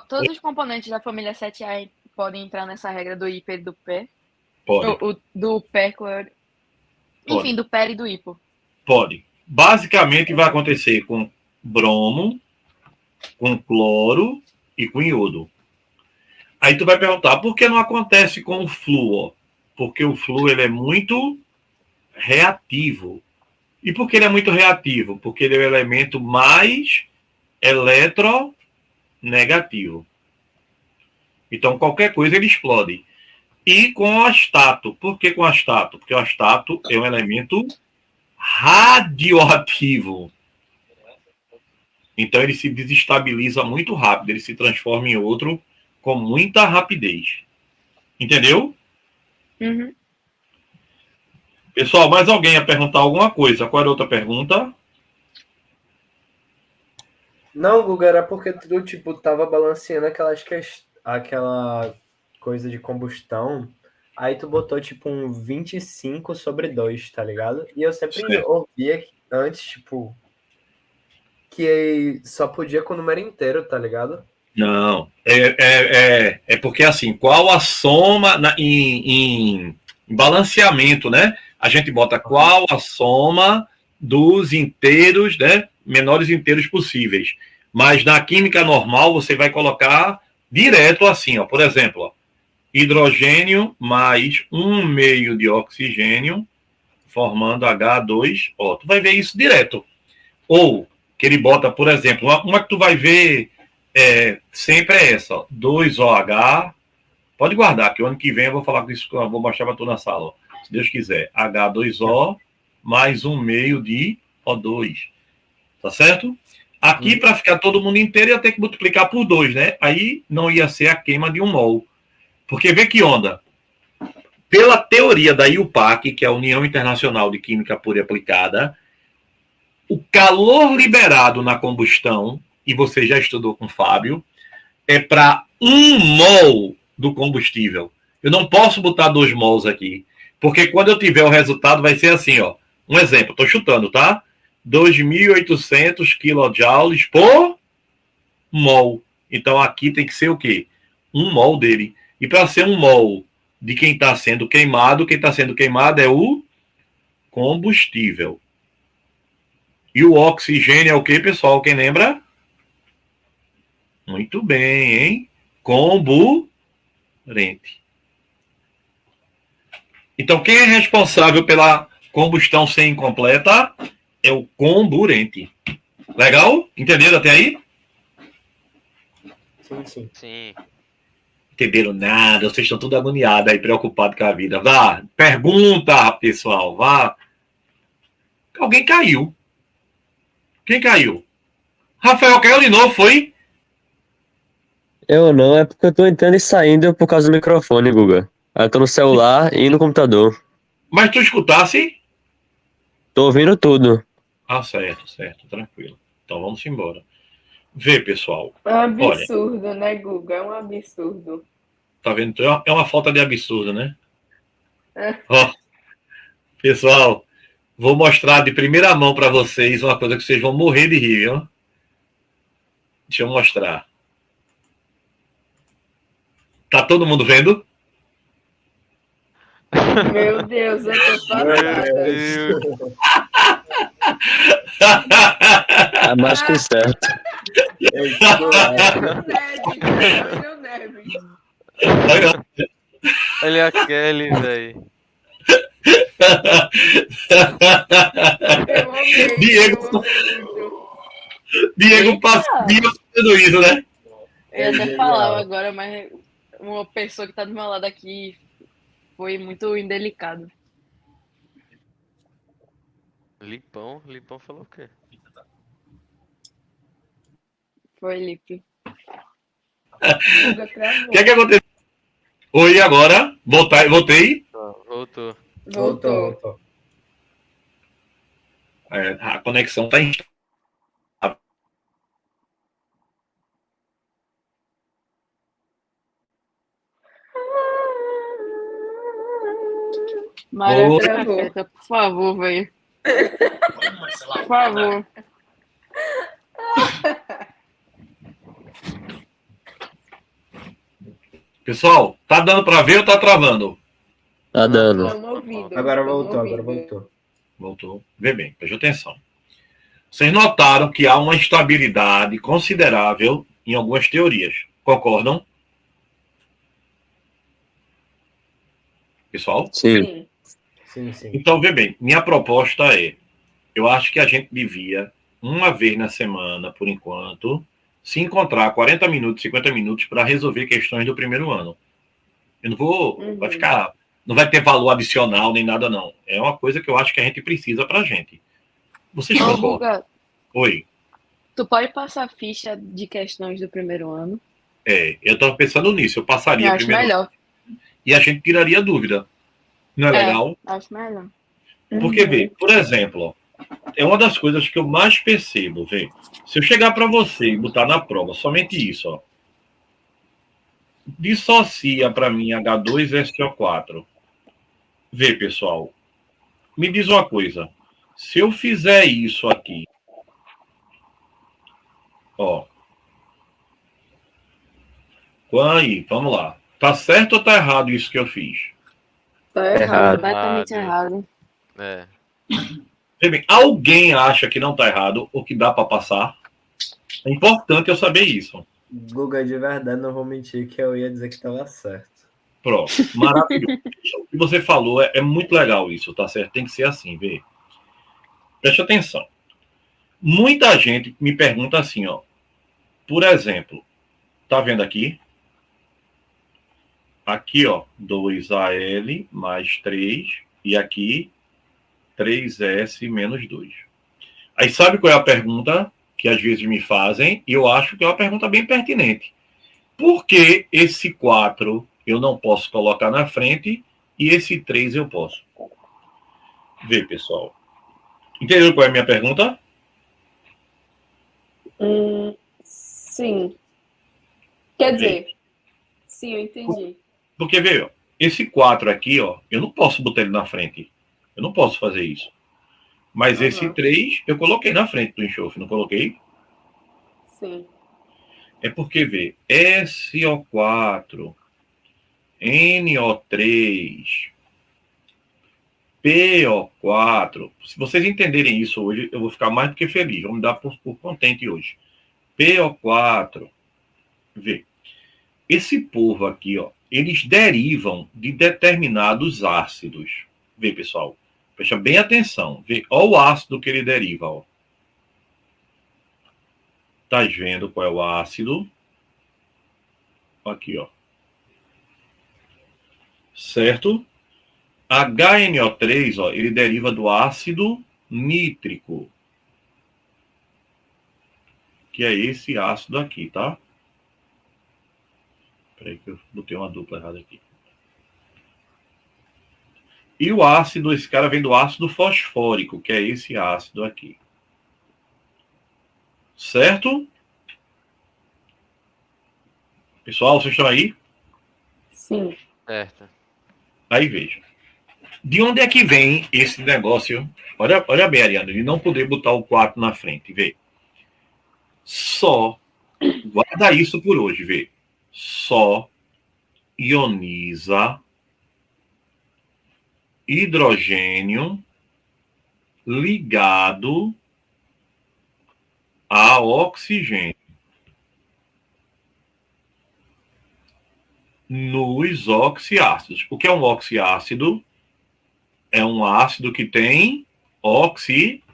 Speaker 1: todos os componentes da família 7A podem entrar nessa regra do hiper e do pé?
Speaker 4: Pode.
Speaker 1: Do perclor. Enfim, do per e do hipo.
Speaker 4: Pode. Basicamente vai acontecer com bromo, com cloro e com iodo. Aí tu vai perguntar, por que não acontece com o flúor? Porque o flúor ele é muito reativo. E por que ele é muito reativo? Porque ele é o elemento mais eletronegativo. Então, qualquer coisa ele explode. E com o astato. Por que com o astato? Porque o astato é um elemento radioativo. Então, ele se desestabiliza muito rápido. Ele se transforma em outro com muita rapidez. Entendeu?
Speaker 1: Uhum.
Speaker 4: Pessoal, mais alguém ia perguntar alguma coisa? Qual era a outra pergunta?
Speaker 3: Não, Guga, era porque tu, tipo, tava balanceando aquela coisa de combustão, aí tu botou, tipo, um 25/2, tá ligado? E eu sempre ouvia antes, tipo, que só podia com o número inteiro, tá ligado?
Speaker 4: Não. É porque, assim, qual a soma em balanceamento, né? A gente bota qual a soma dos inteiros, né? Menores inteiros possíveis. Mas na química normal, você vai colocar direto assim, ó. Por exemplo, ó, hidrogênio mais 1/2 de oxigênio, formando H2O. Tu vai ver isso direto. Ou que ele bota, por exemplo, uma que tu vai ver sempre é essa, ó, 2OH. Pode guardar, que o ano que vem eu vou falar com isso, eu vou mostrar para tu na sala, ó, se Deus quiser. H2O mais 1/2 de O2. Tá certo? Aqui, para ficar todo mundo inteiro, ia ter que multiplicar por 2, né? Aí não ia ser a queima de 1 mol. Porque vê que onda. Pela teoria da IUPAC, que é a União Internacional de Química Pura e Aplicada, o calor liberado na combustão, e você já estudou com o Fábio, é para 1 mol do combustível. Eu não posso botar 2 mols aqui, porque quando eu tiver o resultado vai ser assim, ó. Um exemplo, estou chutando, tá? 2.800 kJ por mol. Então aqui tem que ser o quê? 1 mol dele. E para ser um mol de quem está sendo queimado é o combustível. E o oxigênio é o que, pessoal? Quem lembra? Muito bem, hein? Comburente. Então, quem é responsável pela combustão ser incompleta é o comburente. Legal? Entenderam até aí?
Speaker 3: Sim.
Speaker 2: Sim.
Speaker 4: Entenderam nada, vocês estão tudo agoniados aí, preocupados com a vida. Vá, pergunta, pessoal, vá. Alguém caiu. Quem caiu? Rafael caiu de novo, foi?
Speaker 6: Eu não, é porque eu tô entrando e saindo por causa do microfone, Guga. Aí eu tô no celular e no computador.
Speaker 4: Mas tu escutasse?
Speaker 6: Tô ouvindo tudo.
Speaker 4: Ah, certo, tranquilo. Então vamos embora. Vê, pessoal.
Speaker 5: É um absurdo, né, Guga? É um absurdo.
Speaker 4: Tá vendo? É uma falta de absurdo, né? Ó, pessoal, vou mostrar de primeira mão para vocês uma coisa que vocês vão morrer de rir, viu? Deixa eu mostrar. Tá todo mundo vendo?
Speaker 5: Meu Deus, eu tô passada.
Speaker 6: É mais que certo.
Speaker 2: Olha a Kelly, velho.
Speaker 5: Eu amei,
Speaker 4: Diego passa fazendo isso, né?
Speaker 1: Eu ia até falar agora, mas uma pessoa que tá do meu lado aqui foi muito indelicado.
Speaker 2: Lipão falou o quê?
Speaker 1: Foi, Lipe.
Speaker 5: Guga travou.
Speaker 4: O que é que aconteceu? Oi, agora. Voltei.
Speaker 2: Voltou.
Speaker 5: Voltou.
Speaker 4: A conexão tá instável.
Speaker 1: Maria
Speaker 4: Oi.
Speaker 1: Perfeita, por favor, velho. Por favor.
Speaker 4: Pessoal, tá dando para ver ou tá travando?
Speaker 6: Tá dando.
Speaker 5: Tamo ouvindo.
Speaker 3: Agora
Speaker 5: tamo
Speaker 3: voltou,
Speaker 5: ouvindo.
Speaker 4: Voltou. Vê bem, preste atenção. Vocês notaram que há uma instabilidade considerável em algumas teorias. Concordam? Pessoal?
Speaker 6: Sim.
Speaker 5: Sim.
Speaker 3: Sim.
Speaker 4: Então, vê bem, minha proposta é, eu acho que a gente devia, uma vez na semana, por enquanto, se encontrar 40 minutos, 50 minutos para resolver questões do primeiro ano. Eu não vou, vai ficar, não vai ter valor adicional nem nada, não. É uma coisa que eu acho que a gente precisa pra gente. Vocês
Speaker 1: Ô,
Speaker 4: concordam?
Speaker 1: Guga,
Speaker 4: Oi.
Speaker 1: tu pode passar ficha de questões do primeiro ano?
Speaker 4: Eu tava pensando nisso, eu passaria
Speaker 1: Eu acho
Speaker 4: primeiro
Speaker 1: melhor.
Speaker 4: e a gente tiraria dúvida. Não é legal?
Speaker 1: Acho melhor.
Speaker 4: Porque, vê, por exemplo, é uma das coisas que eu mais percebo, vê. Se eu chegar para você e botar na prova somente isso, ó. Dissocia para mim H2SO4. Vê, pessoal. Me diz uma coisa. Se eu fizer isso aqui, ó. Aí, vamos lá. Tá certo ou tá errado isso que eu fiz?
Speaker 5: Tá errado.
Speaker 1: Completamente errado.
Speaker 2: É.
Speaker 4: Vê bem, alguém acha que não tá errado ou que dá para passar? É importante eu saber isso.
Speaker 3: Guga, de verdade, não vou mentir que eu ia dizer que estava certo.
Speaker 4: Pronto, maravilhoso. O que você falou é muito legal isso, tá certo? Tem que ser assim, vê. Preste atenção. Muita gente me pergunta assim, ó. Por exemplo, tá vendo aqui? Aqui, ó, 2AL mais 3 e aqui 3S menos 2. Aí sabe qual é a pergunta que às vezes me fazem? E eu acho que é uma pergunta bem pertinente. Por que esse 4 eu não posso colocar na frente e esse 3 eu posso? Vê, pessoal. Entendeu qual é a minha pergunta?
Speaker 5: Sim. Quer dizer, sim, eu entendi.
Speaker 4: Porque, vê, ó, esse 4 aqui, ó, eu não posso botar ele na frente. Eu não posso fazer isso. Mas esse 3 eu coloquei na frente do enxofre, não coloquei?
Speaker 5: Sim.
Speaker 4: É porque, vê, SO4 NO3, PO4. Se vocês entenderem isso hoje, eu vou ficar mais do que feliz. Vou me dar por contente hoje. PO4. Vê. Esse povo aqui, ó, eles derivam de determinados ácidos. Vê, pessoal. Presta bem atenção. Vê, ó o ácido que ele deriva, ó. Tá vendo qual é o ácido? Aqui, ó. Certo? HNO3, ó, ele deriva do ácido nítrico. Que é esse ácido aqui, tá? Peraí que eu botei uma dupla errada aqui. E o ácido, esse cara vem do ácido fosfórico, que é esse ácido aqui. Certo? Pessoal, vocês estão aí?
Speaker 5: Sim.
Speaker 2: Certo.
Speaker 4: Aí veja. De onde é que vem esse negócio? Olha bem, Ariana, de não poder botar o 4 na frente, vê. Só, guarda isso por hoje, vê. Só ioniza hidrogênio ligado a oxigênio nos oxiácidos. O que é um oxiácido? É um ácido que tem oxigênio.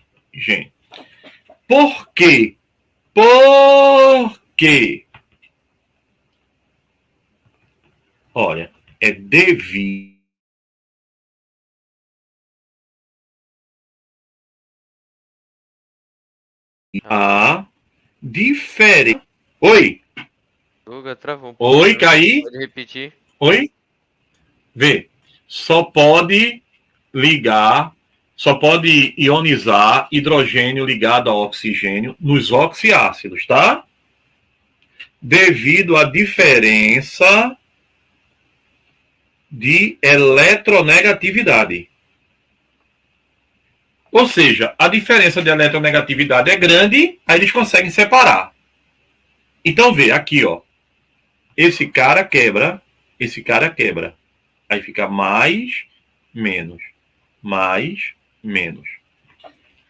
Speaker 4: Por quê? Por quê? Olha, é devido a diferença. Oi?
Speaker 2: Guga, travou um pouco.
Speaker 4: Oi, Caí?
Speaker 2: Pode repetir?
Speaker 4: Oi? Vê, só pode ligar, só pode ionizar hidrogênio ligado a oxigênio nos oxiácidos, tá? Devido à diferença de eletronegatividade. Ou seja, a diferença de eletronegatividade é grande, aí eles conseguem separar. Então, vê, aqui, ó. Esse cara quebra, esse cara quebra. Aí fica mais, menos, mais, menos.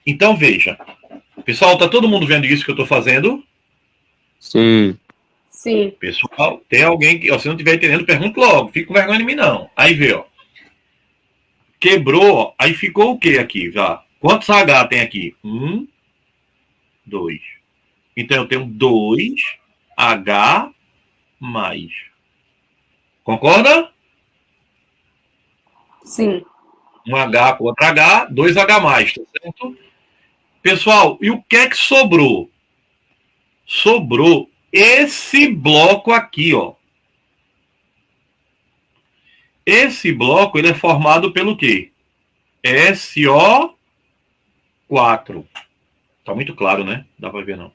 Speaker 4: Então, veja. Pessoal, tá todo mundo vendo isso que eu estou fazendo?
Speaker 6: Sim.
Speaker 5: Sim.
Speaker 4: Pessoal, tem alguém que, ó, se não estiver entendendo, pergunta logo. Fica com vergonha de mim, não. Aí vê, ó. Quebrou, ó. Aí ficou o que aqui, já? Quantos H tem aqui? 1, 2. Então, eu tenho 2H mais. Concorda?
Speaker 5: Sim.
Speaker 4: Um H com outro H, 2H mais, tá certo? Pessoal, e o que é que sobrou? Sobrou esse bloco aqui, ó. Esse bloco, ele é formado pelo quê? SO4. Tá muito claro, né? Dá para ver, não.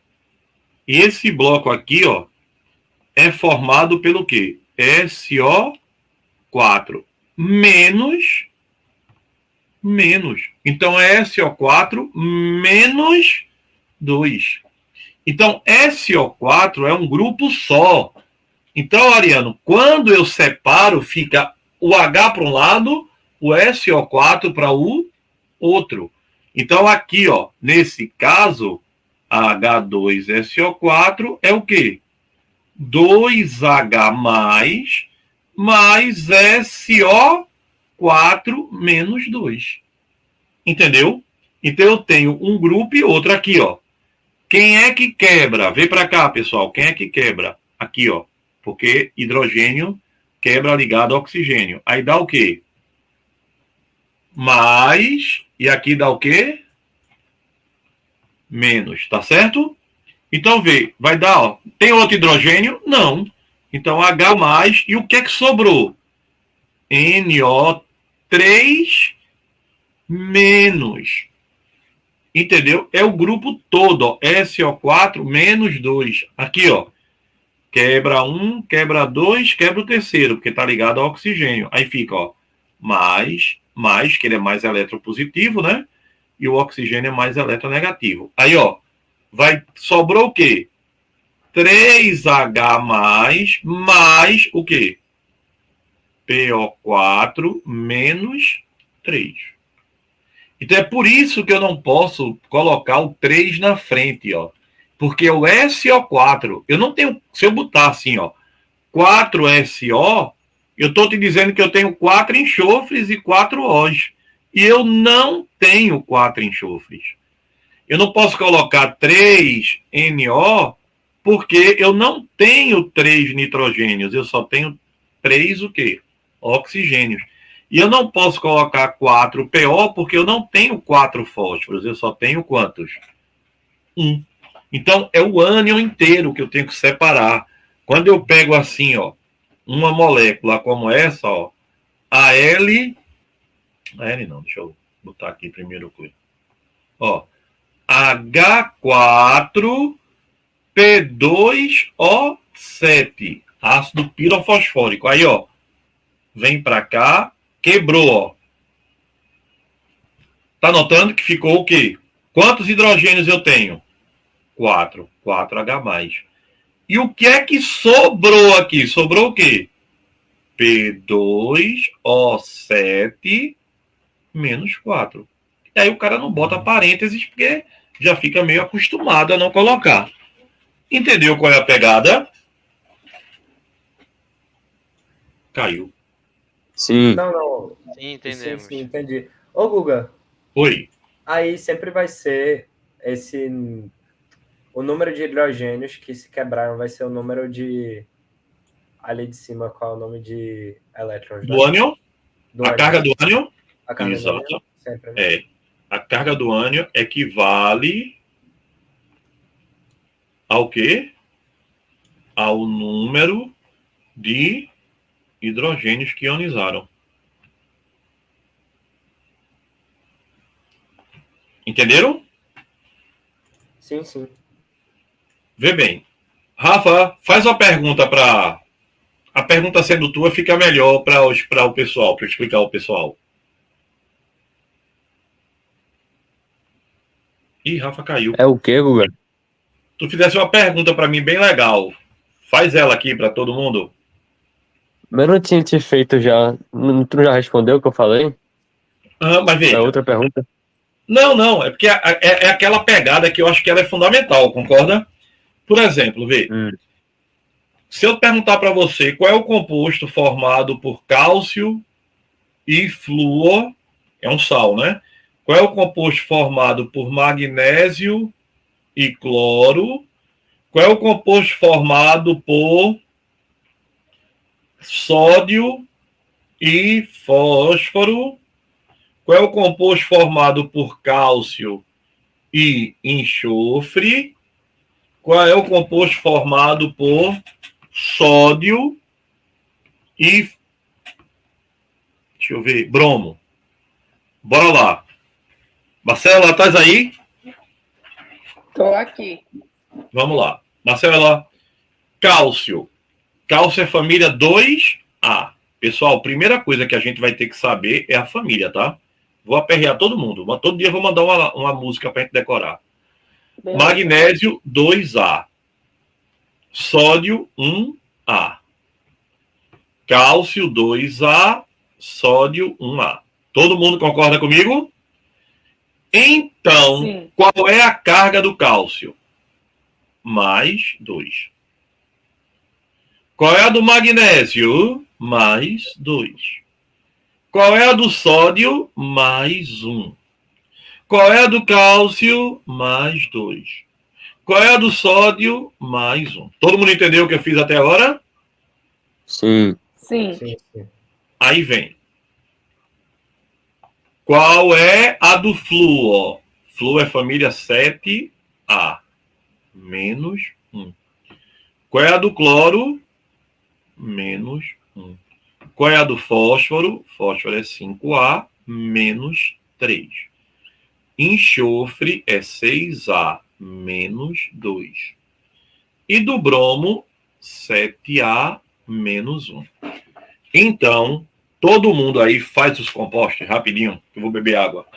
Speaker 4: E esse bloco aqui, ó, é formado pelo quê? SO4 menos. Então, é SO4 menos 2. Então, SO4 é um grupo só. Então, Ariano, quando eu separo, fica o H para um lado, o SO4 para o outro. Então, aqui, ó, nesse caso, H2SO4 é o quê? 2H mais SO4 menos 2. Entendeu? Então, eu tenho um grupo e outro aqui, ó. Quem é que quebra? Vem para cá, pessoal. Quem é que quebra? Aqui, ó. Porque hidrogênio quebra ligado ao oxigênio. Aí dá o quê? Mais. E aqui dá o quê? Menos. Tá certo? Então, vê. Vai dar, ó. Tem outro hidrogênio? Não. Então, H mais. E o que é que sobrou? NO3 menos. Entendeu? É o grupo todo, ó. SO4 menos 2. Aqui, ó. Quebra 1, quebra 2, quebra o terceiro, porque tá ligado ao oxigênio. Aí fica, ó. Mais, que ele é mais eletropositivo, né? E o oxigênio é mais eletronegativo. Aí, ó. Sobrou o quê? 3H mais o quê? PO4 menos 3. Então é por isso que eu não posso colocar o 3 na frente, ó. Porque o SO4, eu não tenho, se eu botar assim, ó, 4SO, eu estou te dizendo que eu tenho 4 enxofres e 4 Os. E eu não tenho 4 enxofres. Eu não posso colocar 3NO porque eu não tenho 3 nitrogênios, eu só tenho 3 o quê? Oxigênios. E eu não posso colocar 4 PO porque eu não tenho 4 fósforos, eu só tenho quantos? 1. Então é o ânion inteiro que eu tenho que separar. Quando eu pego assim, ó, uma molécula como essa, ó, a L não, deixa eu botar aqui primeiro coisa. Ó, H4P2O7, ácido pirofosfórico. Aí, ó, vem para cá, quebrou, ó. Tá notando que ficou o quê? Quantos hidrogênios eu tenho? 4. 4H+. E o que é que sobrou aqui? Sobrou o quê? P2O7 menos 4. E aí o cara não bota parênteses porque já fica meio acostumado a não colocar. Entendeu qual é a pegada? Caiu.
Speaker 6: Sim.
Speaker 3: Não.
Speaker 2: Sim, entendemos.
Speaker 3: Sim, entendi. Ô, Guga,
Speaker 4: Oi.
Speaker 3: aí sempre vai ser esse... O número de hidrogênios que se quebraram vai ser o número de... Ali de cima, qual é o nome de elétrons?
Speaker 4: Do ânion? A carga do ânion?
Speaker 3: A carga do ânion,
Speaker 4: Exato.
Speaker 3: sempre, né?
Speaker 4: É. A carga do ânion equivale ao quê? Ao número de hidrogênios que ionizaram. Entenderam?
Speaker 3: Sim, sim.
Speaker 4: Vê bem. Rafa, faz uma pergunta para... A pergunta sendo tua fica melhor para o pessoal, para explicar ao pessoal. Ih, Rafa caiu.
Speaker 6: É o quê, Guga?
Speaker 4: Tu fizesse uma pergunta para mim bem legal. Faz ela aqui para todo mundo.
Speaker 6: Mas eu não tinha te feito já. Tu já respondeu o que eu falei?
Speaker 4: Mas
Speaker 6: É
Speaker 4: veja.
Speaker 6: outra pergunta?
Speaker 4: Não. É porque é aquela pegada que eu acho que ela é fundamental, concorda? Por exemplo, vê. Se eu perguntar para você qual é o composto formado por cálcio e flúor, é um sal, né? Qual é o composto formado por magnésio e cloro? Qual é o composto formado por sódio e fósforo? Qual é o composto formado por cálcio e enxofre? Qual é o composto formado por sódio e, deixa eu ver, bromo? Bora lá. Marcela, estás aí?
Speaker 5: Tô aqui.
Speaker 4: Vamos lá. Marcela, cálcio. Cálcio é família 2A. Pessoal, primeira coisa que a gente vai ter que saber é a família, tá? Vou aperrear todo mundo. Mas todo dia eu vou mandar uma música pra gente decorar.
Speaker 5: Beleza.
Speaker 4: Magnésio 2A. Sódio 1A. Cálcio 2A. Sódio 1A. Todo mundo concorda comigo? Então,
Speaker 5: Sim.
Speaker 4: qual é a carga do cálcio? Mais 2. Qual é a do magnésio? Mais 2. Qual é a do sódio? Mais 1. Qual é a do cálcio? Mais 2. Qual é a do sódio? Mais 1. Todo mundo entendeu o que eu fiz até agora?
Speaker 6: Sim.
Speaker 5: Sim.
Speaker 4: Aí vem. Qual é a do flúor? Flúor é família 7A. Menos 1. Qual é a do cloro? Menos 1. Qual é a do fósforo? Fósforo é 5A, menos 3. Enxofre é 6A, menos 2. E do bromo, 7A, menos 1. Então, todo mundo aí faz os compostos rapidinho, que eu vou beber água.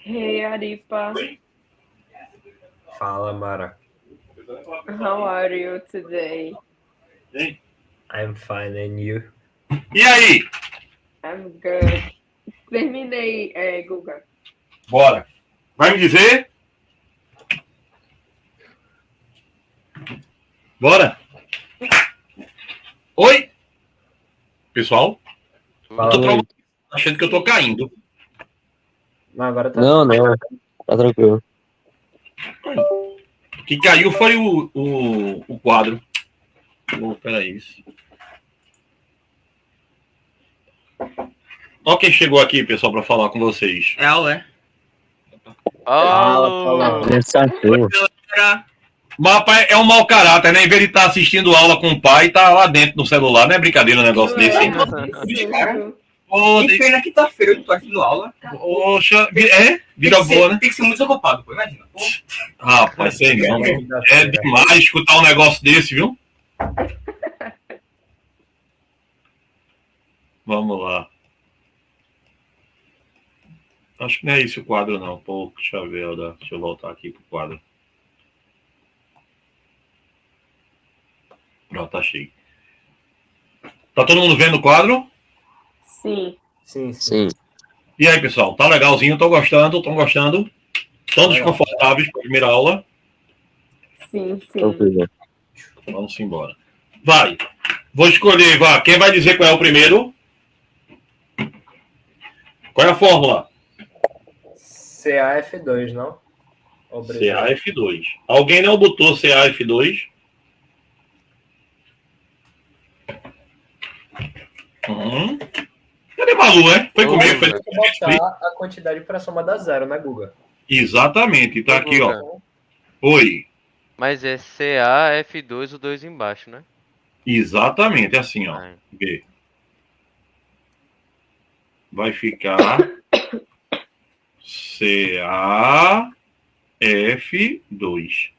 Speaker 5: Hey, Aripa.
Speaker 3: Fala, Mara.
Speaker 5: How are you today?
Speaker 3: I'm fine, and you?
Speaker 4: E aí?
Speaker 5: I'm good. Terminei, Guga.
Speaker 4: Bora. Vai me dizer? Bora. Oi? Pessoal?
Speaker 3: Fala.
Speaker 4: Eu tô achando que eu tô caindo.
Speaker 3: Não, agora tá.
Speaker 6: Não, tá tranquilo.
Speaker 4: O que caiu foi o quadro. Oh, peraí. Ó quem chegou aqui, pessoal, para falar com vocês.
Speaker 7: É aula, é?
Speaker 2: Alô!
Speaker 4: Mas, rapaz, é um mau caráter, né? Em vez de estar assistindo aula com o pai, tá lá dentro no celular. Não é brincadeira um negócio desse, hein? Ô,
Speaker 7: E foi na quinta-feira eu tô assistindo aula.
Speaker 4: Poxa, vida boa, né?
Speaker 7: Tem que ser muito ocupado, pô, imagina. Pô.
Speaker 4: Rapaz, sei não, viu? É demais escutar um negócio desse, viu? Vamos lá. Acho que não é esse o quadro, não. Pô, deixa eu ver, deixa eu voltar aqui pro quadro. Pronto, tá cheio. Tá todo mundo vendo o quadro?
Speaker 5: Sim.
Speaker 6: Sim.
Speaker 4: E aí, pessoal? Tá legalzinho? Tô gostando? Estão gostando? Estão desconfortáveis para a primeira aula?
Speaker 5: Sim.
Speaker 6: Tranquilo.
Speaker 4: Vamos embora. Vai. Vou escolher, vá. Quem vai dizer qual é o primeiro? Qual é a fórmula?
Speaker 3: CAF2, não? Obrigado.
Speaker 4: CAF2. Alguém não botou CAF2? Cadê Malu, é? Foi comigo. Foi...
Speaker 3: Botar a quantidade para soma da zero, né, Guga?
Speaker 4: Exatamente. Tá aqui, ó. Oi.
Speaker 2: Mas é CAF2, o 2 embaixo, né?
Speaker 4: Exatamente. É assim, ó. B. Vai ficar CAF2.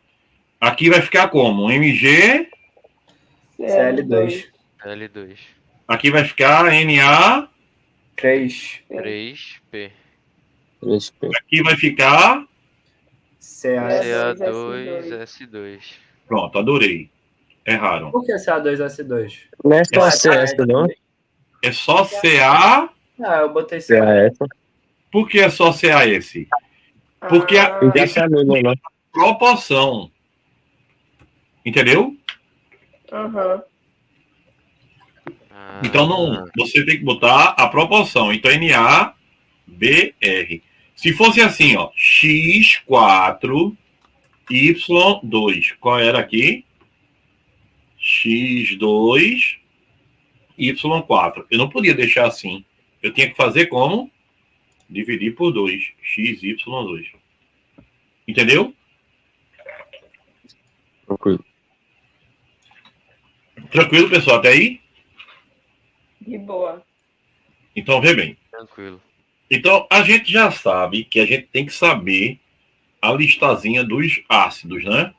Speaker 4: Aqui vai ficar como? MG...
Speaker 3: CL2.
Speaker 2: L2.
Speaker 4: Aqui vai ficar NA...
Speaker 3: 3.
Speaker 2: 3P.
Speaker 4: Aqui vai ficar...
Speaker 2: CA2, S2.
Speaker 4: Pronto, adorei. Erraram.
Speaker 3: Por que CA2, S2?
Speaker 6: Não é só CS, não?
Speaker 4: É só CA...
Speaker 3: Ah, eu botei CA.
Speaker 4: Por que é só CAS? Porque esse é a proporção. Entendeu?
Speaker 5: Aham.
Speaker 4: Então não, você tem que botar a proporção. Então NA, BR. Se fosse assim, ó, X4, Y2. Qual era aqui? X2, Y4. Eu não podia deixar assim. Eu tinha que fazer como? Dividir por 2. XY2. Entendeu?
Speaker 6: Tranquilo.
Speaker 4: Tranquilo, pessoal, até aí?
Speaker 5: De boa.
Speaker 4: Então, vê bem.
Speaker 2: Tranquilo.
Speaker 4: Então, a gente já sabe que a gente tem que saber a listazinha dos ácidos, né?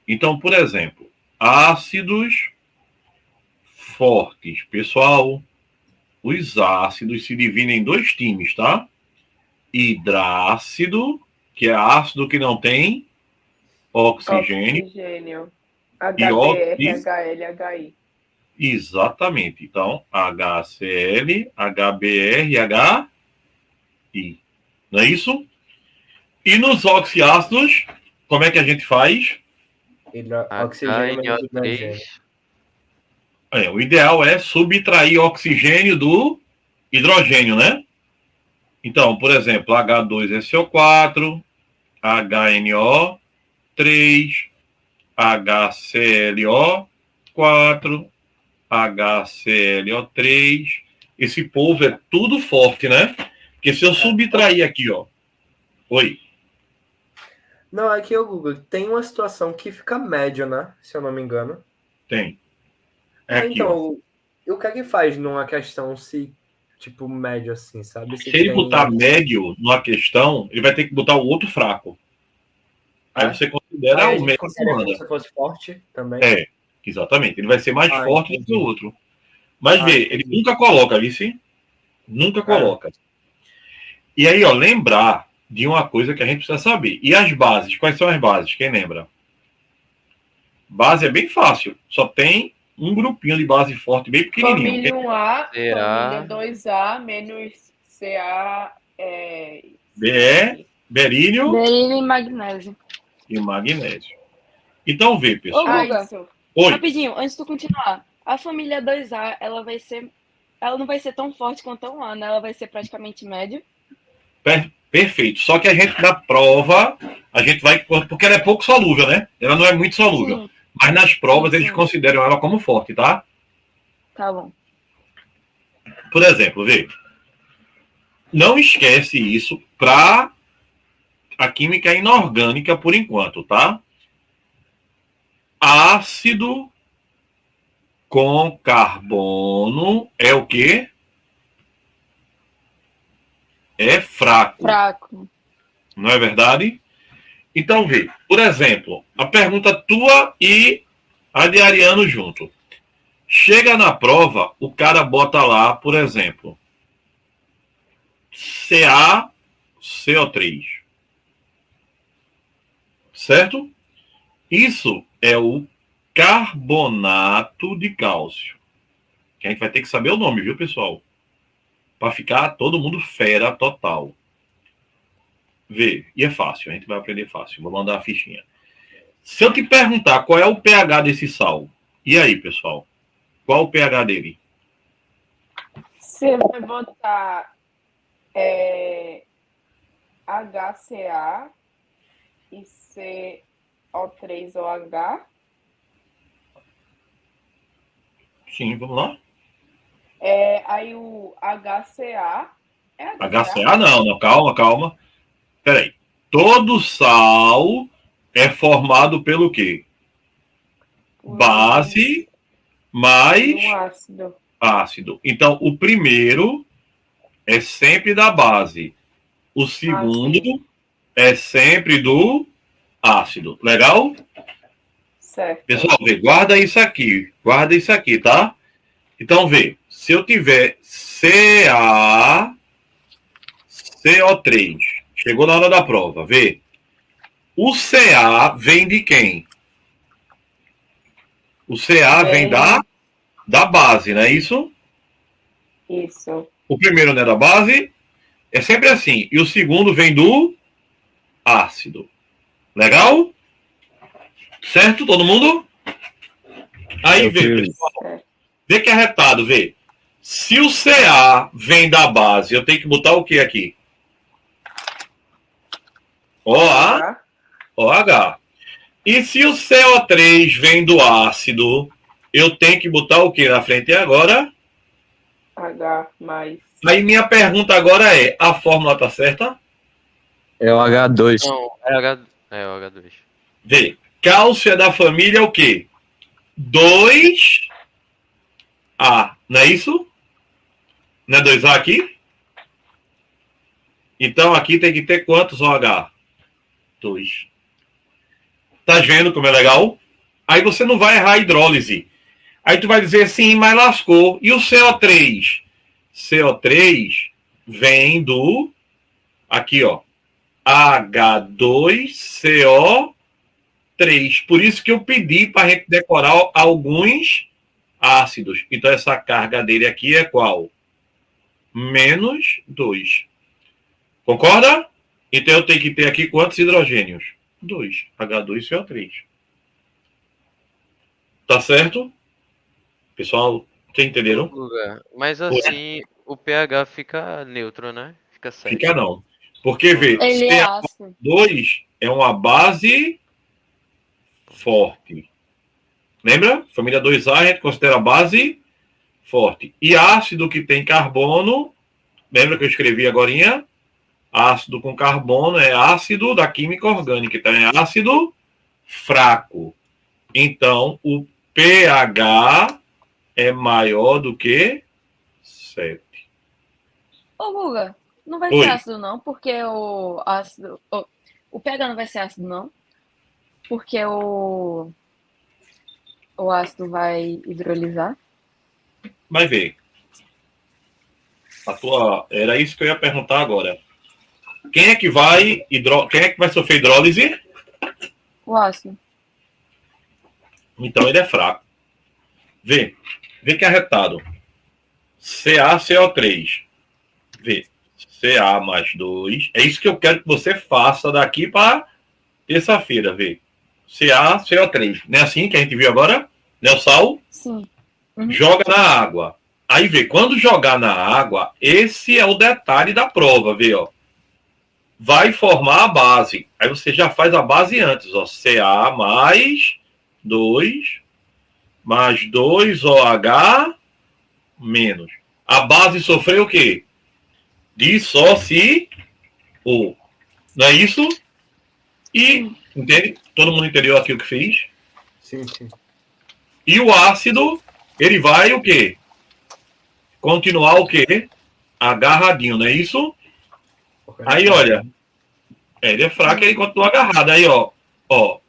Speaker 4: Então, por exemplo, ácidos fortes. Pessoal, os ácidos se dividem em 2 times, tá? Hidrácido, que é ácido que não tem oxigênio.
Speaker 5: HBr, HL, HI.
Speaker 4: Exatamente. Então, HCl, HBr, HI. Não é isso? E nos oxiácidos, como é que a gente faz?
Speaker 3: Oxigênio menos hidrogênio.
Speaker 4: O ideal é subtrair oxigênio do hidrogênio, né? Então, por exemplo, H2SO4, HNO3, HClO4, HClO3. Esse povo é tudo forte, né? Porque se eu subtrair aqui, ó. Oi.
Speaker 3: Não, aqui, Google, tem uma situação que fica médio, né? Se eu não me engano.
Speaker 4: Tem. Aqui,
Speaker 3: então, o que é que faz numa questão se, tipo, médio assim, sabe?
Speaker 4: Se ele botar médio numa questão, ele vai ter que botar o outro fraco. Aí você considera o médio.
Speaker 3: Como se fosse forte também.
Speaker 4: Exatamente. Ele vai ser mais forte do que o outro. Mas vê, ele nunca coloca, vice? Nunca coloca. E aí, ó, lembrar de uma coisa que a gente precisa saber. E as bases? Quais são as bases? Quem lembra? Base é bem fácil. Só tem um grupinho de base forte, bem pequenininho.
Speaker 5: Família 1A,
Speaker 2: CA.
Speaker 5: família 2A, menos CA,
Speaker 4: BE, berínio
Speaker 1: Berilo e magnésio.
Speaker 4: e magnésio. Então, vê,
Speaker 1: Ô,
Speaker 4: pessoal.
Speaker 1: Guga,
Speaker 5: isso.
Speaker 4: Oi.
Speaker 1: rapidinho, antes de tu continuar. A família 2A, ela não vai ser tão forte quanto a 1A, né? Ela vai ser praticamente média.
Speaker 4: Perfeito. Só que a gente, na prova, a gente vai... Porque ela é pouco solúvel, né? Ela não é muito solúvel.
Speaker 1: Sim,
Speaker 4: Mas nas provas
Speaker 1: sim,
Speaker 4: eles
Speaker 1: sim.
Speaker 4: consideram ela como forte, tá?
Speaker 1: Tá bom.
Speaker 4: Por exemplo, vê. Não esquece isso para a química inorgânica por enquanto, tá? Ácido com carbono é o quê? É fraco.
Speaker 1: Fraco.
Speaker 4: Não é verdade? Então, vê. Por exemplo, a pergunta tua e a de Ariano junto. Chega na prova, o cara bota lá, por exemplo, CaCO3. Certo? Isso é o carbonato de cálcio. Que a gente vai ter que saber o nome, viu, pessoal? Para ficar todo mundo fera total. Vê, e é fácil, a gente vai aprender fácil. Vou mandar a fichinha. Se eu te perguntar qual é o pH desse sal, e aí, pessoal? Qual o pH dele?
Speaker 5: Você vai botar HCA e CO3OH.
Speaker 4: Sim, vamos lá.
Speaker 5: Aí o HCA.
Speaker 4: HCA não, calma. Peraí. Todo sal é formado pelo quê? Base mais
Speaker 5: Um ácido.
Speaker 4: ácido. Então, o primeiro é sempre da base. O segundo é sempre do ácido. Legal?
Speaker 5: Certo.
Speaker 4: Pessoal, vê, guarda isso aqui, tá? Então, vê, se eu tiver CaCO3, chegou na hora da prova, vê. O Ca vem de quem? O Ca vem da base, não é isso?
Speaker 5: Isso.
Speaker 4: O primeiro não é da base, é sempre assim. E o segundo vem do ácido. Legal? Certo, todo mundo? Aí vê, pessoal. Vê que é retado, vê. Se o Ca vem da base, eu tenho que botar o que aqui? OH. E se o CO3 vem do ácido, eu tenho que botar o que na frente agora?
Speaker 5: H mais.
Speaker 4: Aí minha pergunta agora é, a fórmula tá certa?
Speaker 6: É o H2.
Speaker 2: Não, é o H2.
Speaker 4: Vê, cálcio é da família o quê? 2A, não é isso? Não é 2A aqui? Então aqui tem que ter quantos OH? 2. Tá vendo como é legal? Aí você não vai errar a hidrólise. Aí tu vai dizer sim, mas lascou. E o CO3? CO3 vem do... Aqui, ó. H2CO3. Por isso que eu pedi para a gente decorar alguns ácidos. Então essa carga dele aqui é qual? Menos 2. Concorda? Então eu tenho que ter aqui quantos hidrogênios? 2. H2CO3. Tá certo? Pessoal, vocês entenderam?
Speaker 2: Mas assim, o pH fica neutro, né? Fica certo.
Speaker 4: Fica não. Porque, vê,
Speaker 1: Ele é ácido.
Speaker 4: CO2 é uma base forte. Lembra? Família 2A a gente considera base forte. E ácido que tem carbono, lembra que eu escrevi agorinha? Ácido com carbono é ácido da química orgânica. Então, é ácido fraco. Então, o pH é maior do que 7.
Speaker 1: Ô, Guga, não vai
Speaker 4: Oi.
Speaker 1: ser ácido não, porque o ácido... O pH não vai ser ácido não, porque o ácido vai hidrolisar.
Speaker 4: Vai ver. Era isso que eu ia perguntar agora. Quem é que vai sofrer hidrólise?
Speaker 1: O ácido.
Speaker 4: Então ele é fraco. Vê que é arretado. CaCO3. Vê. Ca mais 2. É isso que eu quero que você faça daqui para terça-feira, vê. CaCO3. Não é assim que a gente viu agora? Né, o sal?
Speaker 1: Sim.
Speaker 4: Joga na água. Aí vê, quando jogar na água, esse é o detalhe da prova, vê, ó. Vai formar a base. Aí você já faz a base antes, ó. Ca mais 2 OH menos. A base sofreu o quê? Dissociou. Não é isso? E, entende? Todo mundo entendeu aqui o que fez?
Speaker 3: Sim, sim.
Speaker 4: E o ácido, ele vai o quê? Continuar o quê? Agarradinho, não é isso? Aí, olha. Ele é fraco e ele continua agarrado. Aí, ó. Ó.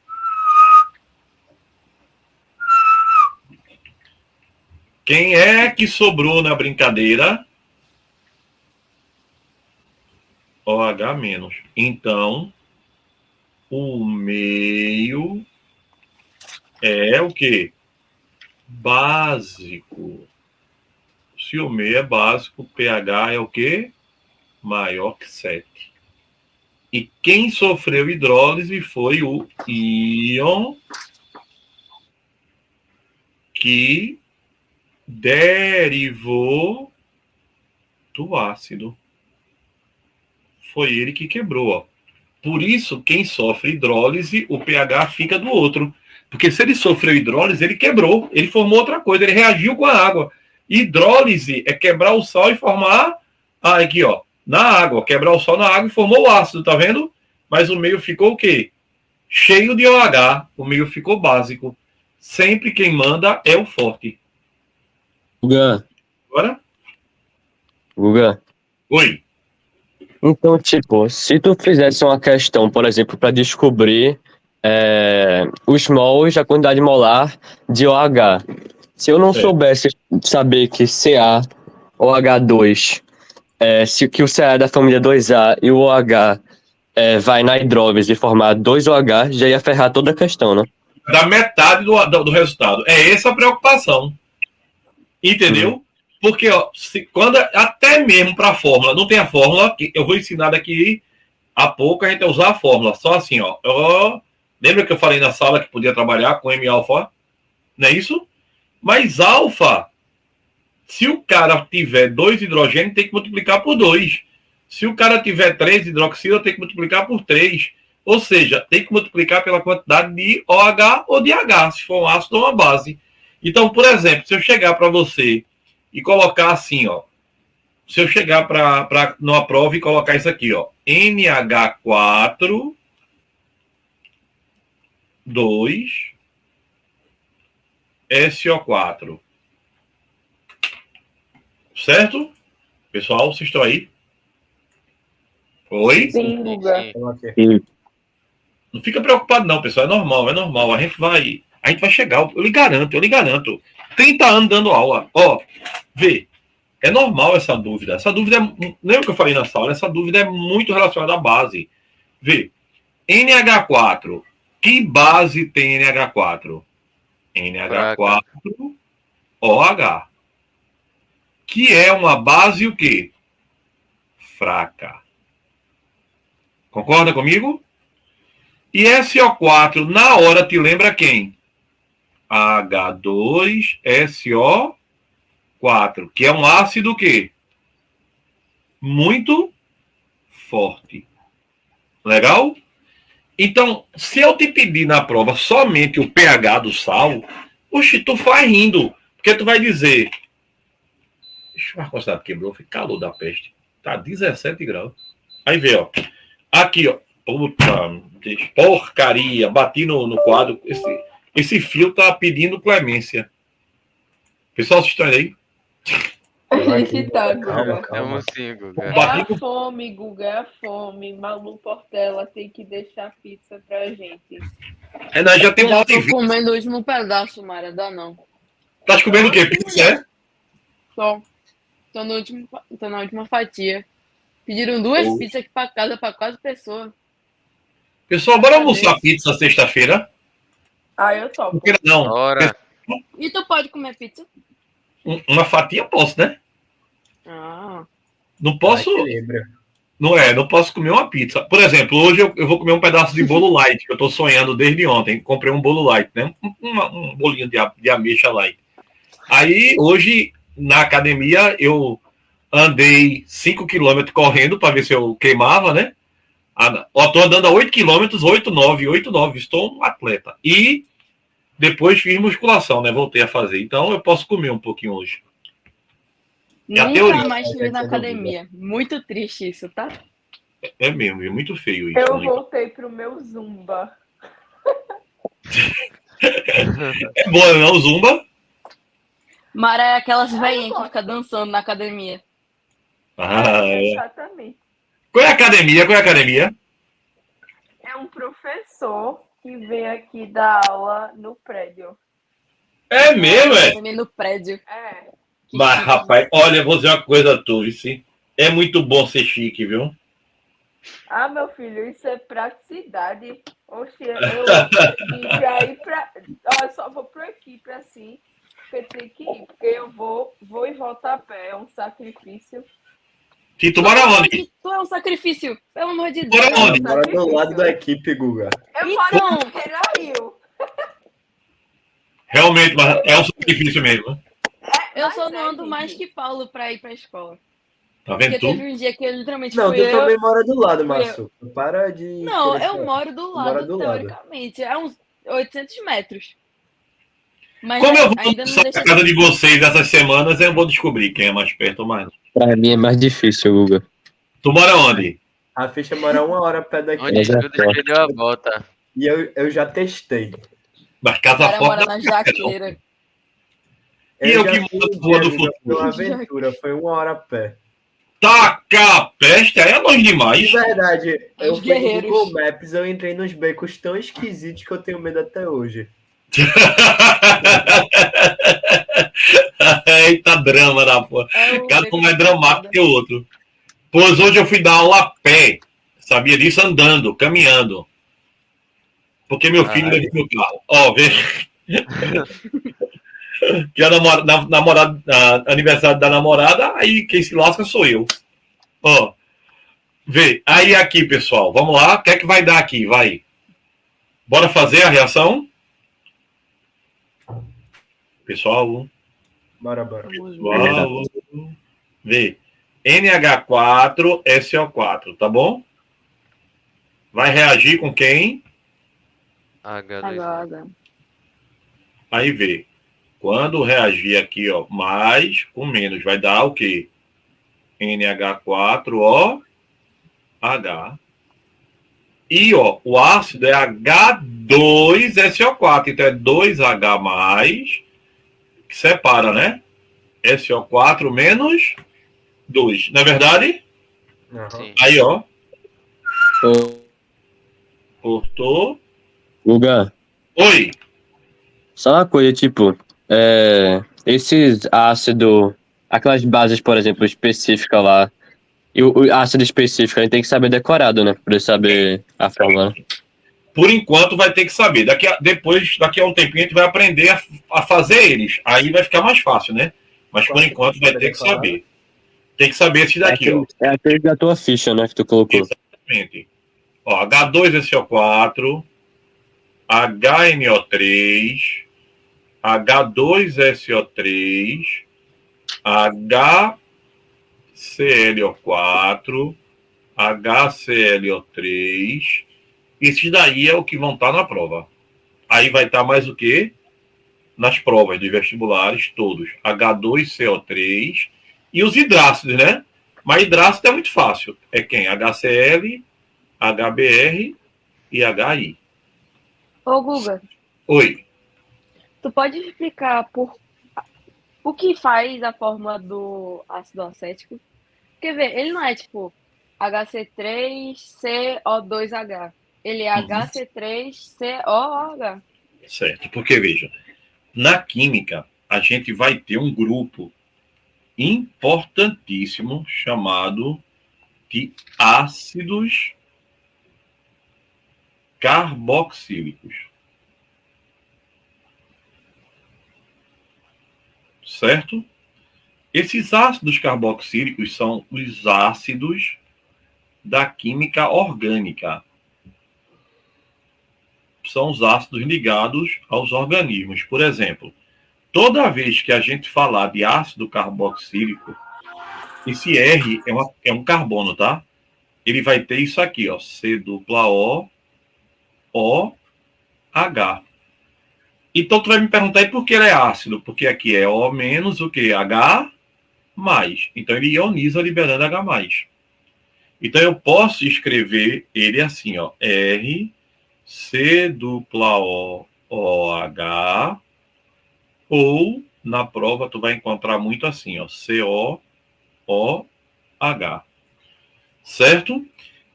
Speaker 4: Quem é que sobrou na brincadeira? OH menos. Então, o meio é o quê? Básico. Se o meio é básico, o pH é o quê? Maior que 7. E quem sofreu hidrólise foi o íon que derivou do ácido. Foi ele que quebrou, ó. Por isso, quem sofre hidrólise, o pH fica do outro. Porque se ele sofreu hidrólise, ele quebrou. Ele formou outra coisa, ele reagiu com a água. Hidrólise é quebrar o sal e formar... Ah, aqui, ó. Na água. Quebrar o sal na água e formou o ácido, tá vendo? Mas o meio ficou o quê? Cheio de OH. O meio ficou básico. Sempre quem manda é o forte.
Speaker 6: Guga.
Speaker 4: Agora?
Speaker 6: Guga.
Speaker 4: Oi.
Speaker 6: Então, tipo, se tu fizesse uma questão, por exemplo, para descobrir os mols, a quantidade molar de OH. Se eu não soubesse saber que CaOH2, que o Ca é da família 2A e o OH vai na hidrólise formar 2OH, já ia ferrar toda a questão, né?
Speaker 4: Da metade do resultado. É essa a preocupação. Entendeu? Porque, ó, quando até mesmo para a fórmula, não tem a fórmula, eu vou ensinar daqui a pouco a gente a usar a fórmula. Só assim, ó. Lembra que eu falei na sala que podia trabalhar com M-alfa? Não é isso? Mas alfa, se o cara tiver 2 hidrogênios, tem que multiplicar por 2. Se o cara tiver 3 hidroxila, tem que multiplicar por 3. Ou seja, tem que multiplicar pela quantidade de OH ou de H, se for um ácido ou uma base. Então, por exemplo, se eu chegar para você e colocar assim, ó. Se eu chegar numa prova e colocar isso aqui, ó. NH4, 2, SO4. Certo? Pessoal, vocês estão aí? Oi?
Speaker 5: Sim, Guga.
Speaker 4: Não fica preocupado não, pessoal. É normal. A gente vai chegar. Eu lhe garanto. 30 anos dando aula. Ó, vê. É normal essa dúvida. Essa dúvida, lembra que eu falei na sala? Essa dúvida é muito relacionada à base. Vê. NH4. Que base tem NH4? NH4 OH. Que é uma base o quê? Fraca. Concorda comigo? E SO4, na hora, te lembra quem? H2SO4, que é um ácido o quê? Muito forte. Legal? Então, se eu te pedir na prova somente o pH do sal, oxe, tu vai rindo, porque tu vai dizer... Deixa o ar-condicionado quebrou, foi calor da peste. Tá 17 graus. Aí vê, ó. Aqui, ó. Puta, porcaria. Bati no quadro. Esse fio tá pedindo clemência. Pessoal, vocês estão aí?
Speaker 5: Tá, Guga.
Speaker 2: Tamo sim, Guga.
Speaker 5: É a fome, Guga, é a fome. Malu Portela tem que deixar pizza pra gente.
Speaker 4: Nós já temos
Speaker 1: Já tô comendo o último pedaço, Mara, dá não.
Speaker 4: Tá comendo o quê? Pizza, é?
Speaker 1: Tô na última fatia. Pediram 2 pizzas aqui pra casa pra 4 pessoas.
Speaker 4: Pessoal, bora almoçar pizza sexta-feira?
Speaker 5: Ah, eu topo.
Speaker 4: Por que não?
Speaker 2: Ora,
Speaker 1: E tu pode comer pizza?
Speaker 4: Uma fatia posso, né?
Speaker 1: Ah.
Speaker 4: Não posso. Não posso comer uma pizza. Por exemplo, hoje eu vou comer um pedaço de bolo light, que eu tô sonhando desde ontem. Comprei um bolo light, né? Um bolinho de ameixa light. Aí, hoje, na academia, eu andei 5 km correndo para ver se eu queimava, né? Tô andando a 8 km, 8,9. Estou um atleta. E depois fiz musculação, né? Voltei a fazer. Então, eu posso comer um pouquinho hoje. É a
Speaker 1: Nunca
Speaker 4: teoria.
Speaker 1: mais te vi na academia. Muito triste isso, tá?
Speaker 4: É mesmo, é muito feio isso.
Speaker 5: Eu
Speaker 4: né?
Speaker 5: voltei pro meu Zumba.
Speaker 4: É bom, não, Zumba?
Speaker 1: Mara é aquelas velhinhas que ficam dançando na academia.
Speaker 5: Exatamente.
Speaker 4: Qual é a academia? Qual é a academia?
Speaker 5: É um professor que vem aqui dar aula no prédio.
Speaker 4: É mesmo, é?
Speaker 1: Academia no prédio.
Speaker 5: É.
Speaker 4: Mas, rapaz, olha, eu vou dizer uma coisa a tu, sim. É muito bom ser chique, viu?
Speaker 5: Ah, meu filho, isso é praticidade. Oxe, eu vim pra ir pra. Eu só vou por aqui pra assim. Porque tem que ir. Porque eu vou e volto a pé. É um sacrifício.
Speaker 4: Que tu mora onde?
Speaker 1: Tu é um sacrifício, pelo amor de
Speaker 4: Mora
Speaker 1: Deus.
Speaker 4: onde?
Speaker 3: Mora do lado da equipe, Guga.
Speaker 5: Eu
Speaker 1: Então.
Speaker 5: moro em Rio.
Speaker 4: Realmente, mas é um sacrifício mesmo. Né?
Speaker 1: Eu só não ando mais que Paulo pra ir pra escola.
Speaker 4: Tá vendo
Speaker 1: Porque
Speaker 4: tu?
Speaker 1: teve um dia que eu literalmente
Speaker 3: Não,
Speaker 1: fui
Speaker 3: tu
Speaker 1: eu...
Speaker 3: também mora do lado,
Speaker 1: fui
Speaker 3: Márcio. Para de.
Speaker 1: Não,
Speaker 3: querer
Speaker 1: eu
Speaker 3: falar.
Speaker 1: moro do
Speaker 3: Mora
Speaker 1: lado,
Speaker 3: do lado.
Speaker 1: teoricamente. É uns 800 metros. Mas
Speaker 4: Como eu vou
Speaker 1: ainda não
Speaker 4: sair
Speaker 1: deixa...
Speaker 4: da casa de vocês essas semanas, eu vou descobrir quem é mais perto ou mais.
Speaker 6: Pra mim é mais difícil, Guga.
Speaker 4: Tu mora onde?
Speaker 3: A ficha mora 1 hora pé daqui.
Speaker 2: onde Judas perdeu a volta.
Speaker 3: E eu já testei.
Speaker 4: Mas
Speaker 1: O
Speaker 4: casa
Speaker 1: cara
Speaker 4: fora
Speaker 1: mora
Speaker 4: da
Speaker 1: na jaqueira.
Speaker 4: E eu
Speaker 3: já
Speaker 4: que
Speaker 3: fui
Speaker 4: moro
Speaker 3: um
Speaker 4: na Rua
Speaker 3: dia,
Speaker 4: do
Speaker 3: Guga, Foi uma
Speaker 4: Futuro.
Speaker 3: aventura, foi 1 hora a pé.
Speaker 4: Taca a peste, aí é longe demais.
Speaker 3: De verdade, eu
Speaker 1: Os
Speaker 3: fui no
Speaker 1: guerreiros.
Speaker 3: Google Maps, eu entrei nos becos tão esquisitos que eu tenho medo até hoje.
Speaker 4: Eita drama da porra.
Speaker 1: É
Speaker 4: Cada um mais
Speaker 1: da
Speaker 4: dramático
Speaker 1: foda.
Speaker 4: que o outro. Pois hoje eu fui dar aula a pé. Sabia disso? Andando, caminhando. Porque meu filho levou meu carro. Ó, vê. Que a namorada, aniversário da namorada, aí quem se lasca sou eu. Ó, vê. Aí aqui, pessoal, vamos lá. O que é que vai dar aqui? Vai. Bora fazer a reação? Pessoal,
Speaker 3: Bora.
Speaker 4: pessoal. Vê. NH4, SO4, tá bom? Vai reagir com quem?
Speaker 2: H2.
Speaker 1: Agora.
Speaker 4: Aí vê. Quando reagir aqui, ó, mais com menos, vai dar o quê? NH4OH. E, ó, o ácido é H2SO4. Então, é 2H mais, que separa, né? SO4 menos 2. Não é verdade?
Speaker 2: Sim.
Speaker 4: Aí, ó.
Speaker 6: Ô,
Speaker 4: Cortou.
Speaker 6: Guga,
Speaker 4: Oi.
Speaker 6: só uma coisa, tipo, esses ácidos, aquelas bases, por exemplo, específicas lá, e o ácido específico, a gente tem que saber decorado, né? Pra poder saber a fórmula.
Speaker 4: Por enquanto vai ter que saber. Daqui a um tempinho, a gente vai aprender a fazer eles. Aí vai ficar mais fácil, né? Mas por enquanto vai ter que saber. Tem que saber esses daqui, ó.
Speaker 6: É aquele da tua ficha, né? Que tu colocou.
Speaker 4: Exatamente. Ó, H2SO4, HNO3, H2SO3, HClO4, HClO3. Esses daí é o que vão estar na prova. Aí vai estar mais o quê? Nas provas de vestibulares, todos. H2CO3 e os hidrácidos, né? Mas hidrácido é muito fácil. É quem? HCl, HBr e HI.
Speaker 1: Ô, Guga,
Speaker 4: Oi.
Speaker 1: tu pode explicar o que faz a fórmula do ácido acético? Quer ver, ele não é tipo HC3CO2H. Ele é HC3COOH.
Speaker 4: Certo. Porque, veja, na química, a gente vai ter um grupo importantíssimo chamado de ácidos carboxílicos. Certo? Esses ácidos carboxílicos são os ácidos da química orgânica. São os ácidos ligados aos organismos. Por exemplo, toda vez que a gente falar de ácido carboxílico, esse R é um carbono, tá? Ele vai ter isso aqui, ó, C-O-O-H. Então, tu vai me perguntar, e por que ele é ácido? Porque aqui é O menos o quê? H mais. Então, ele ioniza liberando H mais. Então, eu posso escrever ele assim, ó, R, C-O-O-H, ou, na prova, tu vai encontrar muito assim, ó, C-O-O-H. Certo?